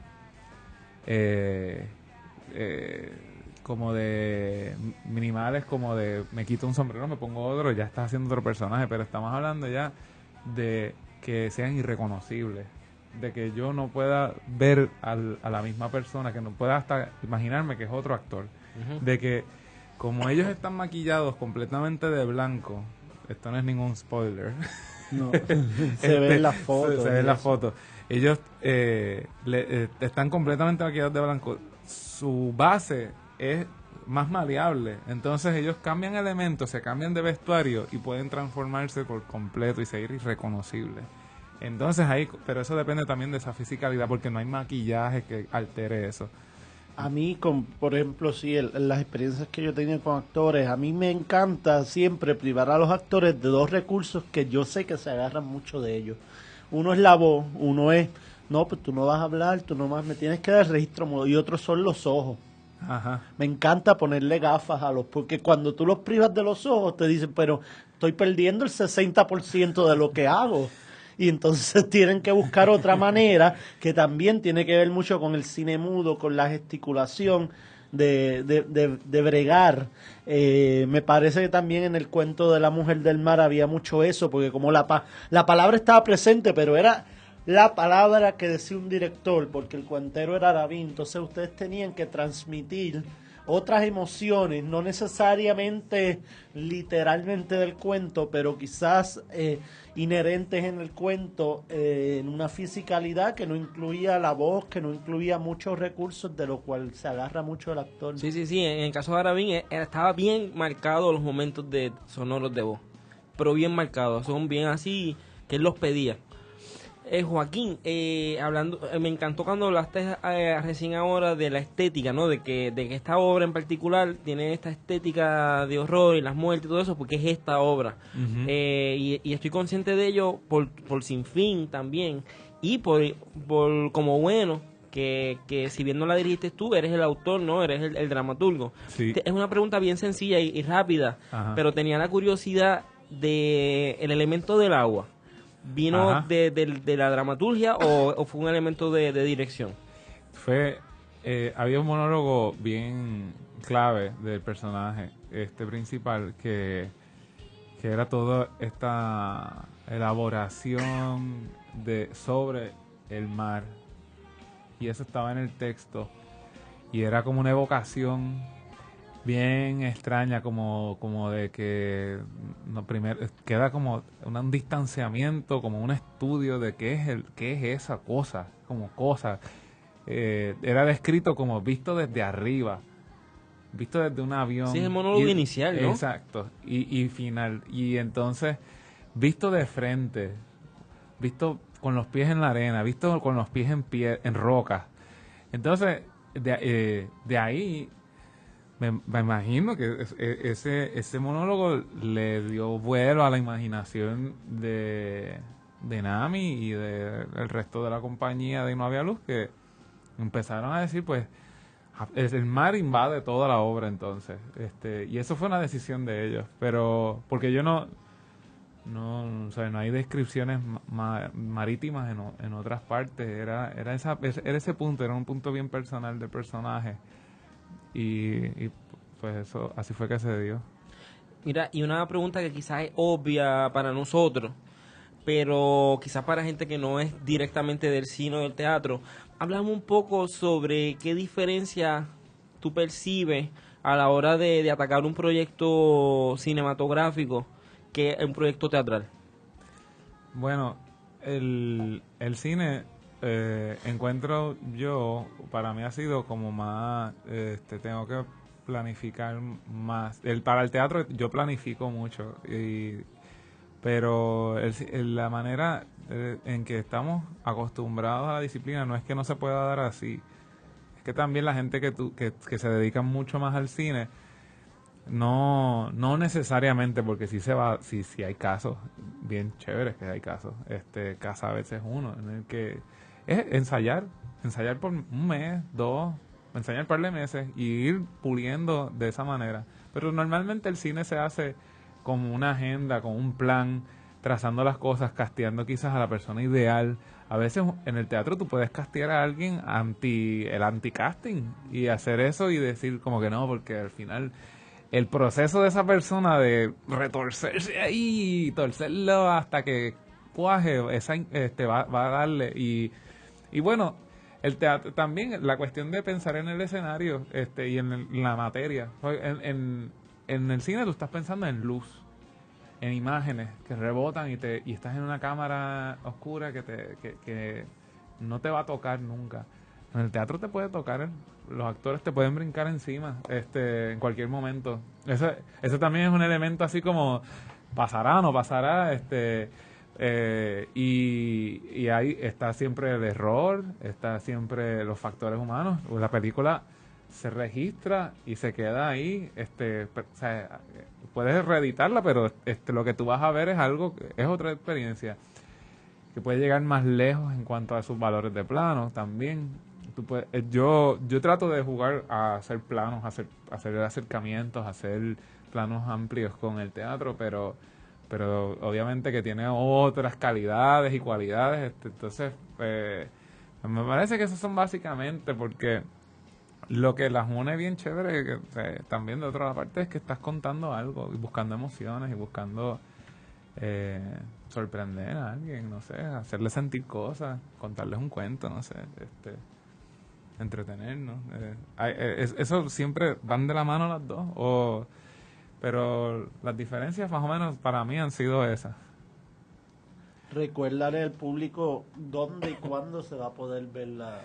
como de minimales, como de me quito un sombrero, me pongo otro, ya estás haciendo otro personaje, pero estamos hablando ya de que sean irreconocibles, de que yo no pueda ver a la misma persona, que no pueda hasta imaginarme que es otro actor, de que como ellos están maquillados completamente de blanco, esto no es ningún spoiler, no. Se ve en la foto, se ve en la foto, ellos están completamente maquillados de blanco, su base es más maleable, entonces ellos cambian elementos, se cambian de vestuario y pueden transformarse por completo y ser irreconocibles. Entonces ahí, pero eso depende también de esa fisicalidad porque no hay maquillaje que altere eso. A mí, por ejemplo, sí, las experiencias que yo tenía con actores, a mí me encanta siempre privar a los actores de dos recursos que yo sé que se agarran mucho de ellos. Uno es la voz, uno es, no, pues tú no vas a hablar, tú nomás me tienes que dar registro mudo, y otros son los ojos. Ajá. Me encanta ponerle gafas a porque cuando tú los privas de los ojos te dicen, pero estoy perdiendo el 60% de lo que hago. Y entonces tienen que buscar otra manera que también tiene que ver mucho con el cine mudo, con la gesticulación de bregar. Me parece que también en el cuento de La Mujer del Mar había mucho eso, porque como la palabra estaba presente, pero era la palabra que decía un director, porque el cuentero era David, entonces ustedes tenían que transmitir otras emociones, no necesariamente literalmente del cuento, pero quizás inherentes en el cuento, en una fisicalidad que no incluía la voz, que no incluía muchos recursos, de lo cual se agarra mucho el actor. Sí, en el caso de Arabín estaba bien marcado los momentos de sonoros de voz, pero bien marcados, son bien así que él los pedía. Joaquín, hablando, me encantó cuando hablaste recién ahora de la estética, ¿no? De que esta obra en particular tiene esta estética de horror y las muertes y todo eso, porque es esta obra. Uh-huh. Y estoy consciente de ello por Sin Fin también, y por como bueno, que si bien no la dirigiste tú, eres el autor, ¿no? Eres el dramaturgo. Sí. Es una pregunta bien sencilla y rápida, Ajá. pero tenía la curiosidad de el elemento del agua. ¿Vino de la dramaturgia o fue un elemento de dirección? Había un monólogo bien clave del personaje principal que era toda esta elaboración sobre el mar, y eso estaba en el texto y era como una evocación bien extraña, como de que primero queda como un distanciamiento, como un estudio de qué es esa cosa, como cosa. Era descrito como visto desde arriba, visto desde un avión. Sí, es el monólogo inicial, ¿no? Exacto, y final. Y entonces, visto de frente, visto con los pies en la arena, visto con los pies en roca. Entonces, de ahí me imagino que ese monólogo le dio vuelo a la imaginación de Nami y del resto de la compañía de No Había Luz, que empezaron a decir, pues, el mar invade toda la obra entonces. Y eso fue una decisión de ellos, pero porque yo no hay descripciones marítimas en otras partes, era ese punto, era un punto bien personal del personaje. Y pues eso, así fue que se dio. Mira, y una pregunta que quizás es obvia para nosotros, pero quizás para gente que no es directamente del cine o del teatro, hablamos un poco sobre qué diferencia tú percibes a la hora de atacar un proyecto cinematográfico que un proyecto teatral. Bueno, el cine, encuentro yo, para mí ha sido como más, tengo que planificar más. Para el teatro yo planifico mucho, pero la manera en que estamos acostumbrados a la disciplina no es que no se pueda dar así. Es que también la gente que se dedica mucho más al cine, no necesariamente, porque sí hay casos bien chéveres, que hay casos. Casa a veces uno, en el que es ensayar por un mes, 2, ensayar un par de meses y ir puliendo de esa manera. Pero normalmente el cine se hace como una agenda, con un plan, trazando las cosas, casteando quizás a la persona ideal. A veces en el teatro tú puedes castear a alguien el anti-casting y hacer eso y decir como que no, porque al final el proceso de esa persona de retorcerse ahí y torcerlo hasta que cuaje, va a darle. Y bueno, el teatro también, la cuestión de pensar en el escenario y en la materia. En el cine tú estás pensando en luz, en imágenes que rebotan y estás en una cámara oscura que no te va a tocar nunca. En el teatro te puede tocar, los actores te pueden brincar encima en cualquier momento. Eso también es un elemento así como pasará, no pasará, y ahí está siempre el error, está siempre los factores humanos. La película se registra y se queda ahí, o sea, puedes reeditarla, pero lo que tú vas a ver es otra experiencia que puede llegar más lejos en cuanto a sus valores de plano también. Yo trato de jugar a hacer planos, hacer acercamientos, hacer planos amplios con el teatro, pero obviamente que tiene otras calidades y cualidades. Entonces, me parece que esos son básicamente, porque lo que las une bien chévere, también de otra parte, es que estás contando algo y buscando emociones y buscando sorprender a alguien, no sé, hacerle sentir cosas, contarles un cuento, no sé, entretenernos. Eso siempre van de la mano las dos, pero las diferencias más o menos para mí han sido esas. Recuérdale al público dónde y cuándo se va a poder ver la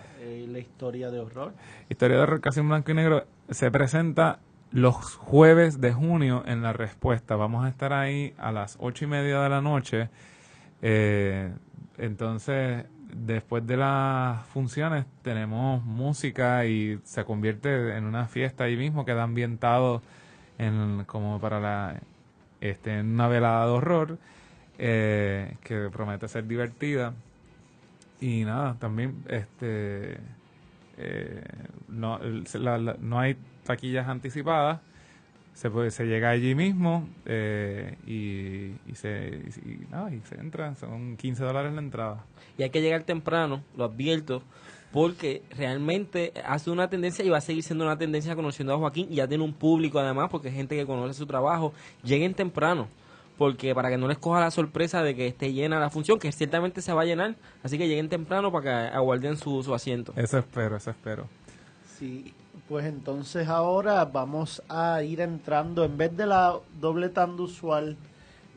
historia de horror. Historia de horror casi en blanco y negro se presenta los jueves de junio en La Respuesta. Vamos a estar ahí a las 8:30 de la noche. Entonces, después de las funciones tenemos música y se convierte en una fiesta ahí mismo, queda ambientado como para en una velada de horror que promete ser divertida. Y nada, también no hay taquillas anticipadas, se llega allí mismo y se entra, son $15 la entrada. Y hay que llegar temprano, lo advierto, porque realmente hace una tendencia y va a seguir siendo una tendencia conociendo a Joaquín, y ya tiene un público además, porque hay gente que conoce su trabajo. Lleguen temprano, porque para que no les coja la sorpresa de que esté llena la función, que ciertamente se va a llenar, así que lleguen temprano para que aguarden su asiento. Eso espero. Sí, pues entonces ahora vamos a ir entrando, en vez de la doble tanda usual,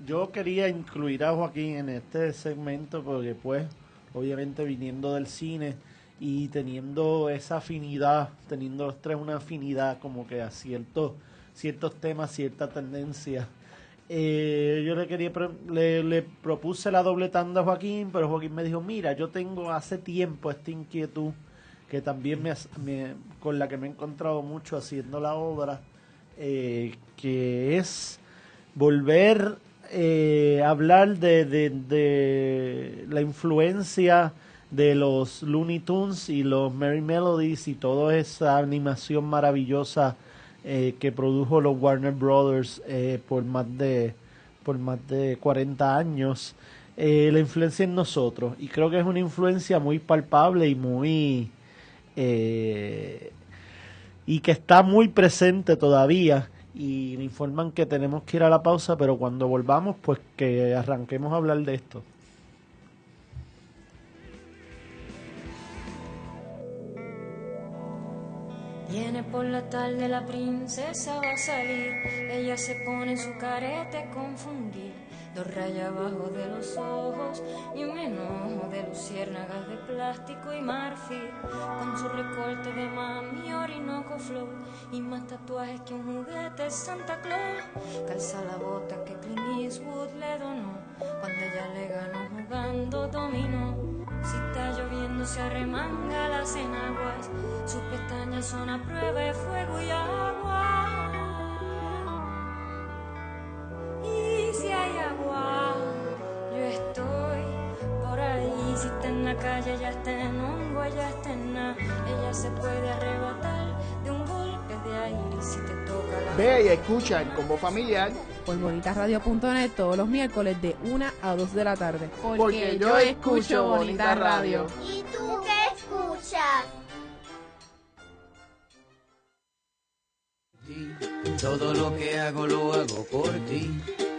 yo quería incluir a Joaquín en este segmento porque pues obviamente viniendo del cine y teniendo esa afinidad, teniendo los tres una afinidad como que a ciertos temas, cierta tendencia. Yo le propuse la doble tanda a Joaquín, pero Joaquín me dijo, mira, yo tengo hace tiempo esta inquietud que también con la que me he encontrado mucho haciendo la obra, que es volver a hablar de la influencia de los Looney Tunes y los Merry Melodies y toda esa animación maravillosa que produjo los Warner Brothers por más de 40 años, la influencia en nosotros, y creo que es una influencia muy palpable y muy y que está muy presente todavía. Y me informan que tenemos que ir a la pausa, pero cuando volvamos pues que arranquemos a hablar de esto. Viene por la tarde, la princesa va a salir. Ella se pone en su carete confundir, 2 rayas abajo de los ojos y un enojo de luciérnagas de plástico y marfil, con su recorte de mami Orinoco Flow y más tatuajes que un juguete Santa Claus. Calza la bota que Clint Eastwood le donó cuando ella le ganó jugando dominó. Si está lloviendo se arremanga las enaguas, sus pestañas son a prueba de fuego y agua. calle, ella está en hongo, ella está en nada. Ella se puede arrebatar de un golpe de aire si te toca la... Ve y escucha el Combo Familiar por bonitasradio.net todos los miércoles de 1 a 2 de la tarde. Porque yo escucho Bonita Radio. ¿Y tú qué escuchas? Todo lo que hago lo hago por ti.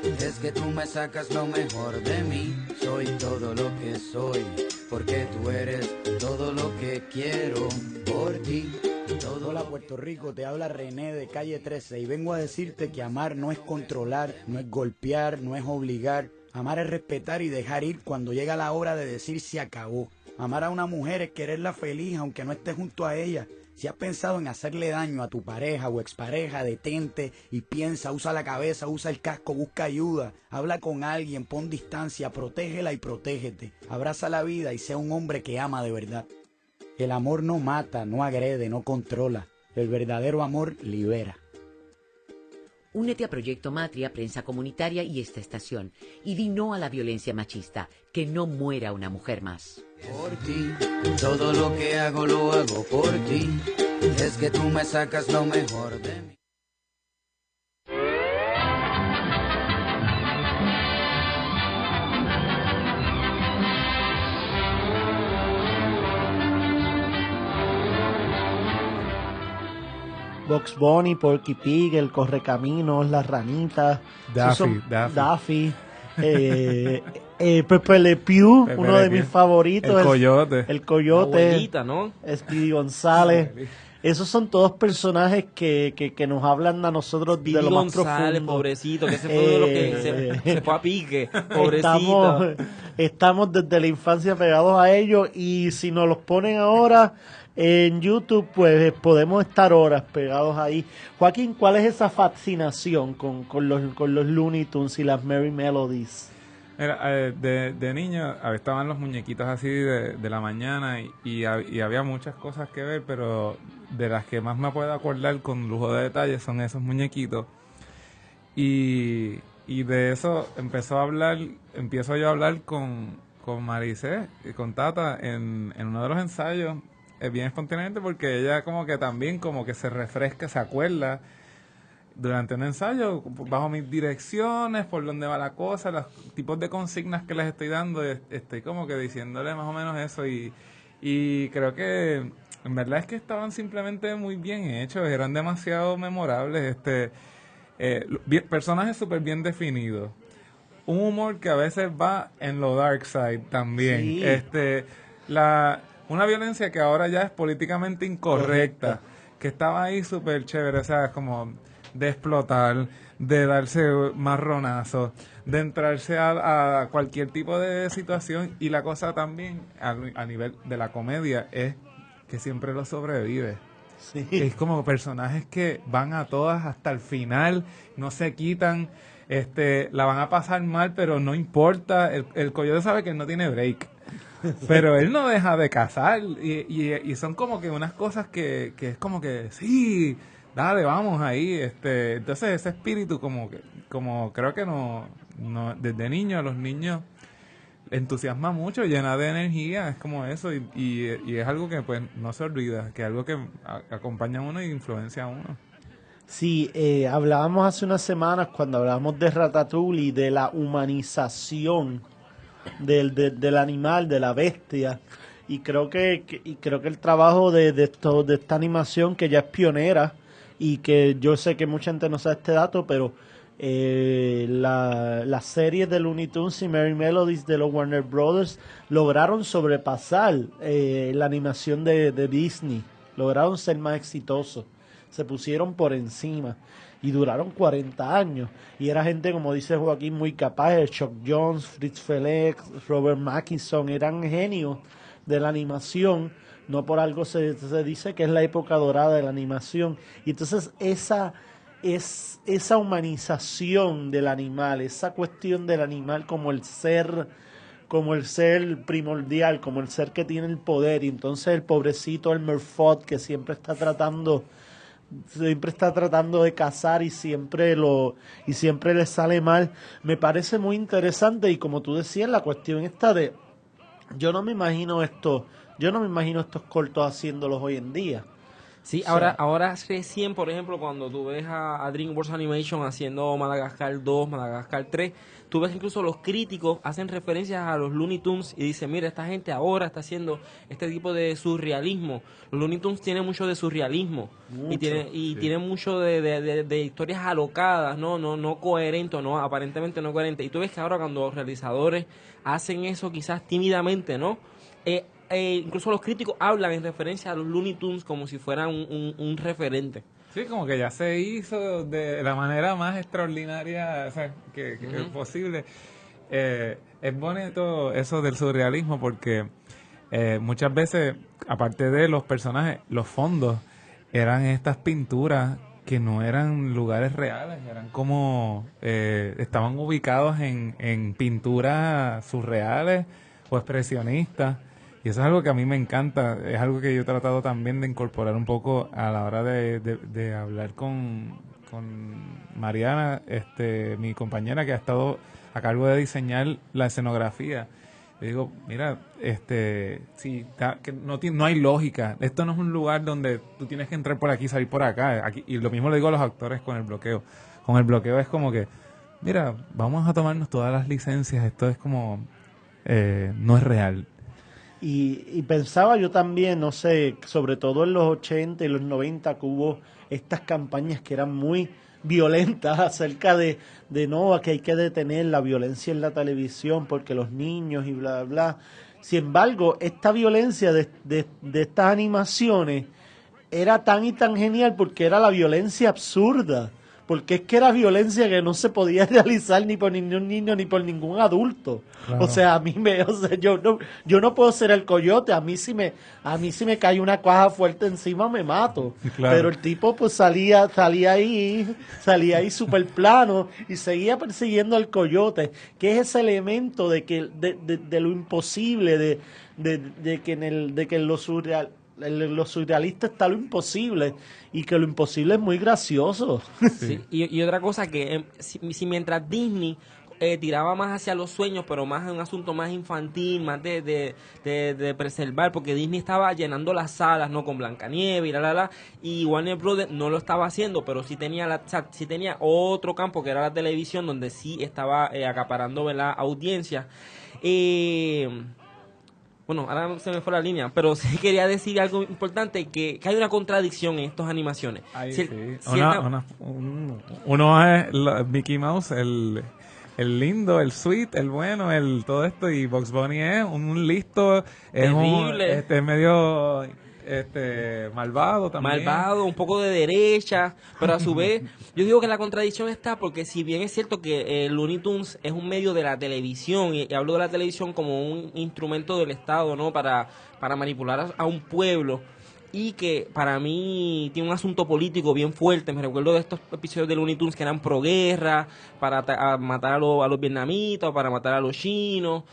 Es que tú me sacas lo mejor de mí. Soy todo lo que soy, porque tú eres todo lo que quiero por ti. Hola Puerto Rico, te habla René de Calle 13 y vengo a decirte que amar no es controlar, no es golpear, no es obligar. Amar es respetar y dejar ir cuando llega la hora de decir se acabó. Amar a una mujer es quererla feliz aunque no estés junto a ella. Si has pensado en hacerle daño a tu pareja o expareja, detente y piensa, usa la cabeza, usa el casco, busca ayuda, habla con alguien, pon distancia, protégela y protégete. Abraza la vida y sea un hombre que ama de verdad. El amor no mata, no agrede, no controla. El verdadero amor libera. Únete a Proyecto Matria, Prensa Comunitaria y esta estación. Y di no a la violencia machista. Que no muera una mujer más. Por ti, todo lo que hago lo hago por ti. Es que tú me sacas lo mejor de mí. Bugs Bunny, Porky Pig, el Correcaminos, las ranitas, Daffy, Pepe Le Pew, uno de mis favoritos, el Coyote, abuelita, ¿no? Speedy González. Esos son todos personajes que nos hablan a nosotros de lo más profundo. Pobrecito, que ese fue uno de los que se fue a pique, pobrecito. Estamos desde la infancia pegados a ellos y si nos los ponen ahora en YouTube, pues podemos estar horas pegados ahí. Joaquín, ¿cuál es esa fascinación con los Looney Tunes y las Merry Melodies? Mira, de niño estaban los muñequitos así de la mañana y había muchas cosas que ver, pero de las que más me puedo acordar con lujo de detalles son esos muñequitos. Y de eso empiezo yo a hablar con Maricé y con Tata en uno de los ensayos. Es bien espontáneamente porque ella como que también como que se refresca, se acuerda durante un ensayo, bajo mis direcciones, por dónde va la cosa, los tipos de consignas que les estoy dando, estoy como que diciéndole más o menos eso y creo que en verdad es que estaban simplemente muy bien hechos, eran demasiado memorables, personajes súper bien definidos, un humor que a veces va en lo dark side también, sí. Una violencia que ahora ya es políticamente incorrecta, que estaba ahí súper chévere, o sea, como de explotar, de darse marronazos, de entrarse a cualquier tipo de situación, y la cosa también a nivel de la comedia es que siempre lo sobrevive. Sí. Es como personajes que van a todas hasta el final, no se quitan, la van a pasar mal, pero no importa, el Coyote sabe que él no tiene break. Pero él no deja de cazar y son como que unas cosas que es como que sí, dale, vamos ahí, entonces ese espíritu como creo que no desde niño a los niños entusiasma mucho, llena de energía, es como eso y es algo que pues no se olvida, que es algo que acompaña a uno y influencia a uno. Sí, hablábamos hace unas semanas cuando hablábamos de Ratatouille, de la humanización del animal, de la bestia, y creo que el trabajo de esta animación, que ya es pionera y que yo sé que mucha gente no sabe este dato, pero la serie de Looney Tunes y Merry Melodies de los Warner Brothers lograron sobrepasar la animación de Disney, lograron ser más exitosos, se pusieron por encima y duraron 40 años. Y era gente, como dice Joaquín, muy capaz. Chuck Jones, Fritz Felix, Robert Mackinson, eran genios de la animación. No por algo se dice que es la época dorada de la animación. Y entonces esa humanización del animal, esa cuestión del animal como el ser primordial, como el ser que tiene el poder. Y entonces el pobrecito Elmer Fudd, que siempre está tratando de cazar y siempre le sale mal, me parece muy interesante. Y como tú decías, la cuestión está de yo no me imagino estos cortos haciéndolos hoy en día. Sí, O sea, ahora recién, por ejemplo, cuando tú ves a DreamWorks Animation haciendo Madagascar 2, Madagascar 3, tú ves que incluso los críticos hacen referencias a los Looney Tunes y dicen, mira, esta gente ahora está haciendo este tipo de surrealismo. Los Looney Tunes tienen mucho de surrealismo tienen mucho de historias alocadas, no coherentes, aparentemente no coherentes. Y tú ves que ahora cuando los realizadores hacen eso quizás tímidamente, ¿no? Incluso los críticos hablan en referencia a los Looney Tunes como si fueran un referente. Sí, como que ya se hizo de la manera más extraordinaria, o sea, que es posible. Es bonito eso del surrealismo porque muchas veces, aparte de los personajes, los fondos eran estas pinturas que no eran lugares reales, eran como estaban ubicados en pinturas surreales o expresionistas. Y eso es algo que a mí me encanta, es algo que yo he tratado también de incorporar un poco a la hora de hablar con Mariana, mi compañera que ha estado a cargo de diseñar la escenografía. Le digo, mira, sí, que no hay lógica, esto no es un lugar donde tú tienes que entrar por aquí y salir por acá. Y lo mismo le digo a los actores con el bloqueo. Con el bloqueo es como que, mira, vamos a tomarnos todas las licencias, esto es como, no es real. Y pensaba yo también, no sé, sobre todo en los 80 y los 90 que hubo estas campañas que eran muy violentas acerca de no, que hay que detener la violencia en la televisión porque los niños y bla, bla, bla. Sin embargo, esta violencia de estas animaciones era tan y tan genial porque era la violencia absurda. Porque es que era violencia que no se podía realizar ni por ningún niño ni por ningún adulto. Claro. O sea, yo no puedo ser el coyote, a mí si me cae una cuaja fuerte encima me mato. Claro. Pero el tipo pues salía ahí súper plano y seguía persiguiendo al coyote, que es ese elemento de que de lo imposible, de que en lo surreal. Lo surrealista está lo imposible y que lo imposible es muy gracioso. Sí. Y otra cosa que si mientras Disney tiraba más hacia los sueños, pero más en un asunto más infantil, más de preservar, porque Disney estaba llenando las salas, no con Blancanieves y Warner Brothers no lo estaba haciendo, pero sí tenía sí tenía otro campo que era la televisión, donde sí estaba acaparando, ¿verdad?, audiencia. Bueno, ahora se me fue la línea, pero sí quería decir algo importante, que hay una contradicción en estas animaciones. Ay, sí. Uno es Mickey Mouse, el lindo, el sweet, el bueno, todo esto, y Bugs Bunny es un listo, terrible, es medio malvado también. Malvado, un poco de derecha, pero a su vez, yo digo que la contradicción está porque si bien es cierto que Looney Tunes es un medio de la televisión, y hablo de la televisión como un instrumento del Estado, ¿no?, para manipular a un pueblo, y que para mí tiene un asunto político bien fuerte. Me recuerdo de estos episodios de Looney Tunes que eran pro guerra, para matar a los vietnamitas, para matar a los chinos.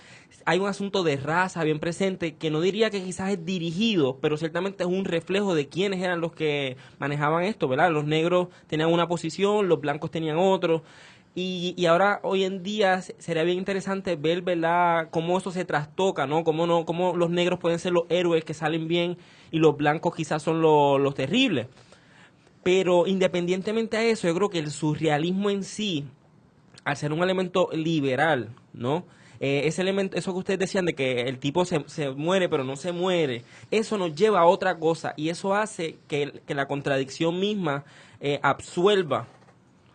Hay un asunto de raza bien presente que no diría que quizás es dirigido, pero ciertamente es un reflejo de quiénes eran los que manejaban esto, ¿verdad? Los negros tenían una posición, los blancos tenían otro. Y ahora, hoy en día, sería bien interesante ver, ¿verdad?, cómo eso se trastoca, ¿no? Cómo los negros pueden ser los héroes que salen bien y los blancos quizás son los terribles. Pero independientemente a eso, yo creo que el surrealismo en sí, al ser un elemento liberal, ¿no?, ese elemento, eso que ustedes decían de que el tipo se muere pero no se muere, eso nos lleva a otra cosa, y eso hace que la contradicción misma absuelva.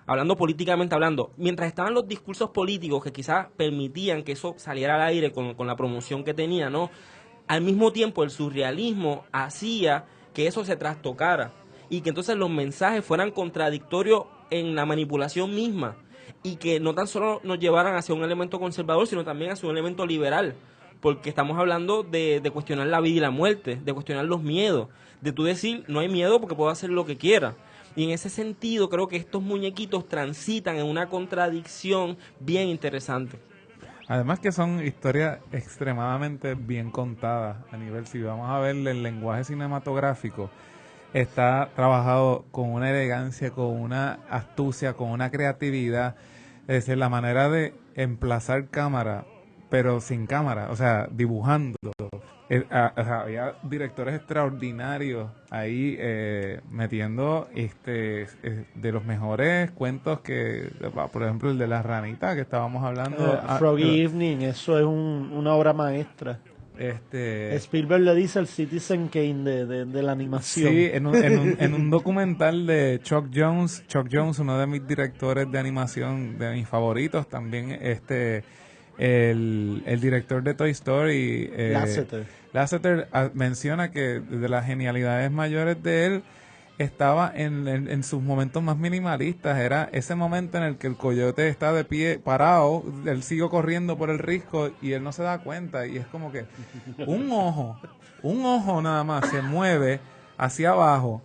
Hablando políticamente hablando, mientras estaban los discursos políticos que quizás permitían que eso saliera al aire con la promoción que tenía, ¿no?, al mismo tiempo el surrealismo hacía que eso se trastocara y que entonces los mensajes fueran contradictorios en la manipulación misma, y que no tan solo nos llevaran hacia un elemento conservador, sino también hacia un elemento liberal, porque estamos hablando de cuestionar la vida y la muerte, de cuestionar los miedos, de tú decir, no hay miedo porque puedo hacer lo que quiera. Y en ese sentido creo que estos muñequitos transitan en una contradicción bien interesante. Además que son historias extremadamente bien contadas a nivel, si vamos a ver el lenguaje cinematográfico, está trabajado con una elegancia, con una astucia, con una creatividad. Es decir, la manera de emplazar cámara pero sin cámara, o sea, dibujando. O sea, había directores extraordinarios ahí metiendo de los mejores cuentos que, por ejemplo, el de la ranita que estábamos hablando. Froggy Evening, eso es una obra maestra. Spielberg le dice el Citizen Kane de la animación. Sí, en un documental de Chuck Jones, uno de mis directores de animación, de mis favoritos, también el director de Toy Story, Lasseter, menciona que de las genialidades mayores de él estaba en sus momentos más minimalistas. Era ese momento en el que el coyote está de pie, parado, él sigue corriendo por el risco y él no se da cuenta, y es como que un ojo nada más se mueve hacia abajo,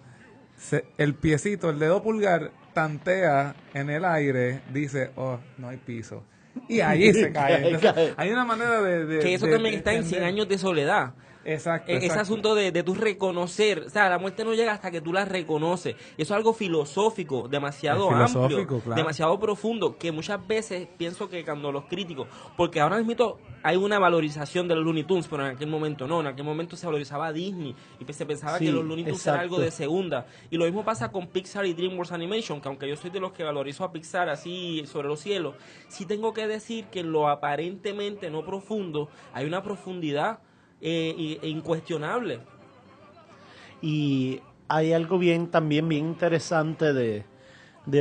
el piecito, el dedo pulgar tantea en el aire, dice, oh, no hay piso. Y ahí se cae. Entonces, hay una manera de que eso también está en 100 años de soledad. Exacto. Ese asunto de tú reconocer, o sea, la muerte no llega hasta que tú la reconoces. Y eso es algo filosófico, demasiado amplio, claro, demasiado profundo, que muchas veces pienso que cuando los críticos, porque ahora mismo hay una valorización de los Looney Tunes, pero en aquel momento no, en aquel momento se valorizaba a Disney y se pensaba que los Looney Tunes era algo de segunda. Y lo mismo pasa con Pixar y DreamWorks Animation, que aunque yo soy de los que valorizo a Pixar así sobre los cielos, sí tengo que decir que en lo aparentemente no profundo hay una profundidad incuestionable. Y hay algo también bien interesante de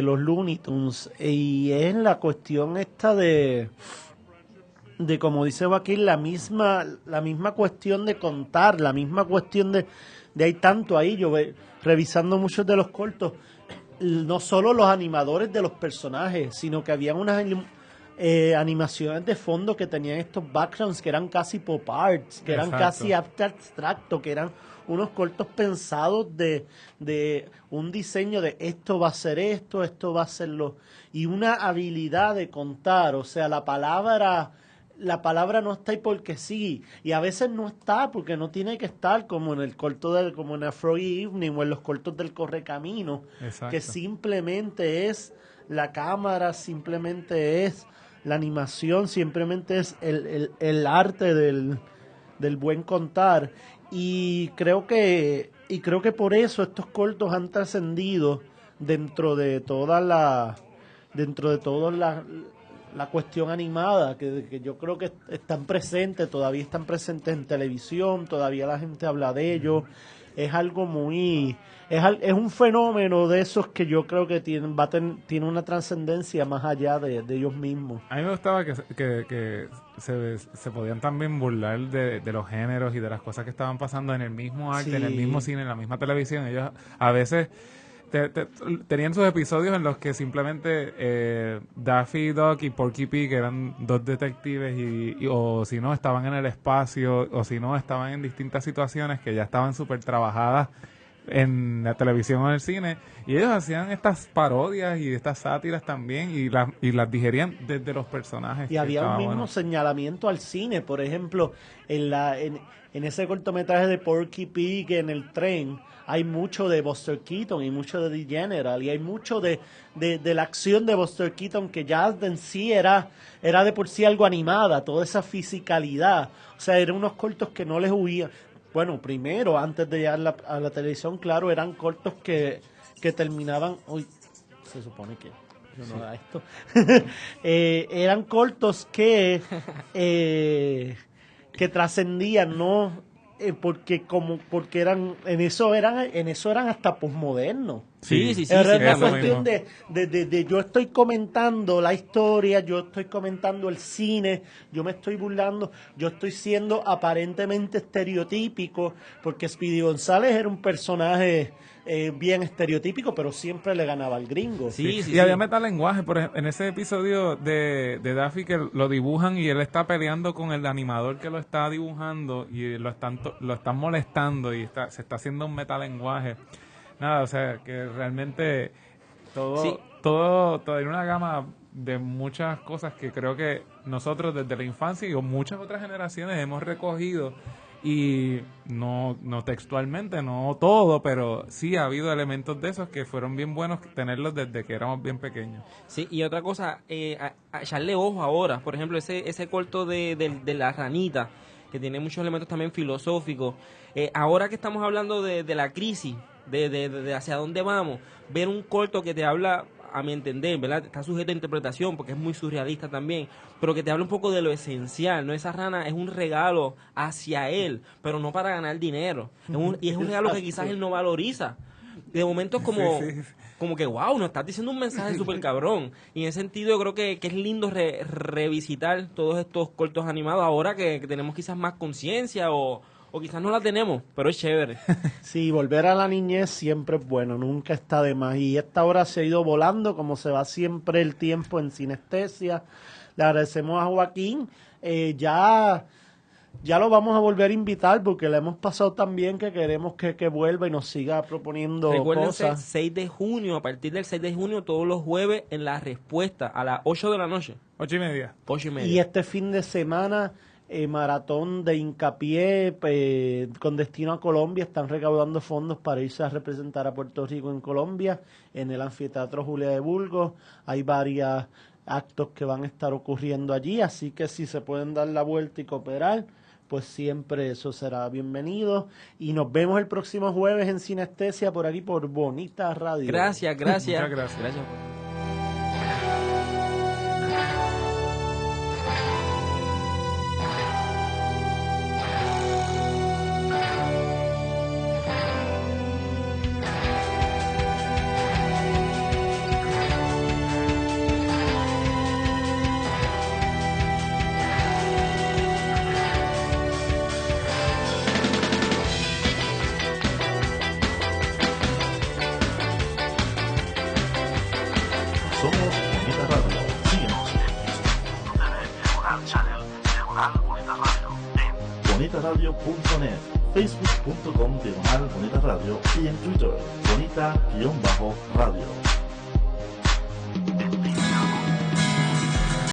los Looney Tunes, y es la cuestión esta de como dice Joaquín, la misma cuestión de contar, la misma cuestión de hay tanto ahí. Yo revisando muchos de los cortos, no solo los animadores de los personajes, sino que había unas animaciones de fondo que tenían estos backgrounds que eran casi pop arts, que eran casi abstracto, que eran unos cortos pensados de un diseño de esto va a ser esto va a ser lo, y una habilidad de contar. O sea, la palabra no está ahí porque sí, y a veces no está porque no tiene que estar, como en el corto como en A Froggy Evening o en los cortos del Correcamino, que simplemente es la cámara, simplemente es la animación, simplemente es el arte del buen contar. Y creo que por eso estos cortos han trascendido dentro de toda la cuestión animada, que yo creo que todavía están presentes en televisión, todavía la gente habla de ellos. Es algo es un fenómeno de esos que yo creo que tiene una trascendencia más allá de ellos mismos. A mí me gustaba que se podían también burlar de los géneros y de las cosas que estaban pasando en el mismo arte, en el mismo cine, en la misma televisión. Ellos a veces tenían sus episodios en los que simplemente Daffy Duck y Porky Pig eran dos detectives o si no estaban en el espacio, o si no estaban en distintas situaciones que ya estaban súper trabajadas en la televisión o en el cine, y ellos hacían estas parodias y estas sátiras también, y las digerían desde los personajes. Y había un mismo señalamiento al cine. Por ejemplo, en ese cortometraje de Porky Pig en el tren hay mucho de Buster Keaton y mucho de The General, y hay mucho de la acción de Buster Keaton, que ya en sí era de por sí algo animada, toda esa fisicalidad. O sea, eran unos cortos que no les huían. Bueno, primero, antes de llegar a la televisión, claro, eran cortos que terminaban... Uy, se supone que yo no haga esto. Eran cortos que trascendían, ¿no? Porque eran en eso eran hasta posmodernos. Sí. Era una cuestión de yo estoy comentando la historia, yo estoy comentando el cine, yo me estoy burlando, yo estoy siendo aparentemente estereotípico, porque Speedy González era un personaje bien estereotípico, pero siempre le ganaba al gringo. Y había metalenguaje. Por ejemplo, en ese episodio de Daffy, que lo dibujan y él está peleando con el animador que lo está dibujando, y lo están molestando, y se está haciendo un metalenguaje. Nada, o sea, que realmente todo hay una gama de muchas cosas que creo que nosotros desde la infancia y muchas otras generaciones hemos recogido Y no textualmente, no todo, pero sí ha habido elementos de esos que fueron bien buenos tenerlos desde que éramos bien pequeños. Sí, y otra cosa, a echarle ojo ahora, por ejemplo, ese corto de la ranita, que tiene muchos elementos también filosóficos. Ahora que estamos hablando de la crisis, de hacia dónde vamos, ver un corto que te habla, a mi entender, ¿verdad? Está sujeto a interpretación porque es muy surrealista también, pero que te habla un poco de lo esencial, ¿no? Esa rana es un regalo hacia él, pero no para ganar dinero. Y es un regalo que quizás él no valoriza. De momento es como que, wow, nos estás diciendo un mensaje súper cabrón. Y en ese sentido yo creo que es lindo revisitar todos estos cortos animados ahora que tenemos quizás más conciencia o quizás no la tenemos, pero es chévere. Sí, volver a la niñez siempre es bueno, nunca está de más. Y esta hora se ha ido volando, como se va siempre el tiempo en Sinestesia. Le agradecemos a Joaquín. Ya lo vamos a volver a invitar porque le hemos pasado tan bien que queremos que vuelva y nos siga proponiendo Recuérdense, cosas. 6 de junio, a partir del 6 de junio, todos los jueves en La Respuesta, a las 8 de la noche. 8:30. 8:30. Y este fin de semana, maratón de hincapié con destino a Colombia. Están recaudando fondos para irse a representar a Puerto Rico en Colombia, en el Anfiteatro Julia de Burgos. Hay varios actos que van a estar ocurriendo allí, así que si se pueden dar la vuelta y cooperar, pues siempre eso será bienvenido. Y nos vemos el próximo jueves en Sinestesia, por aquí, por Bonita Radio. Gracias. Muchas gracias. Somos Bonita Radio. Síguenos en bonitaradio.net, facebook.com/Bonita Radio y en Twitter, Bonita-Radio.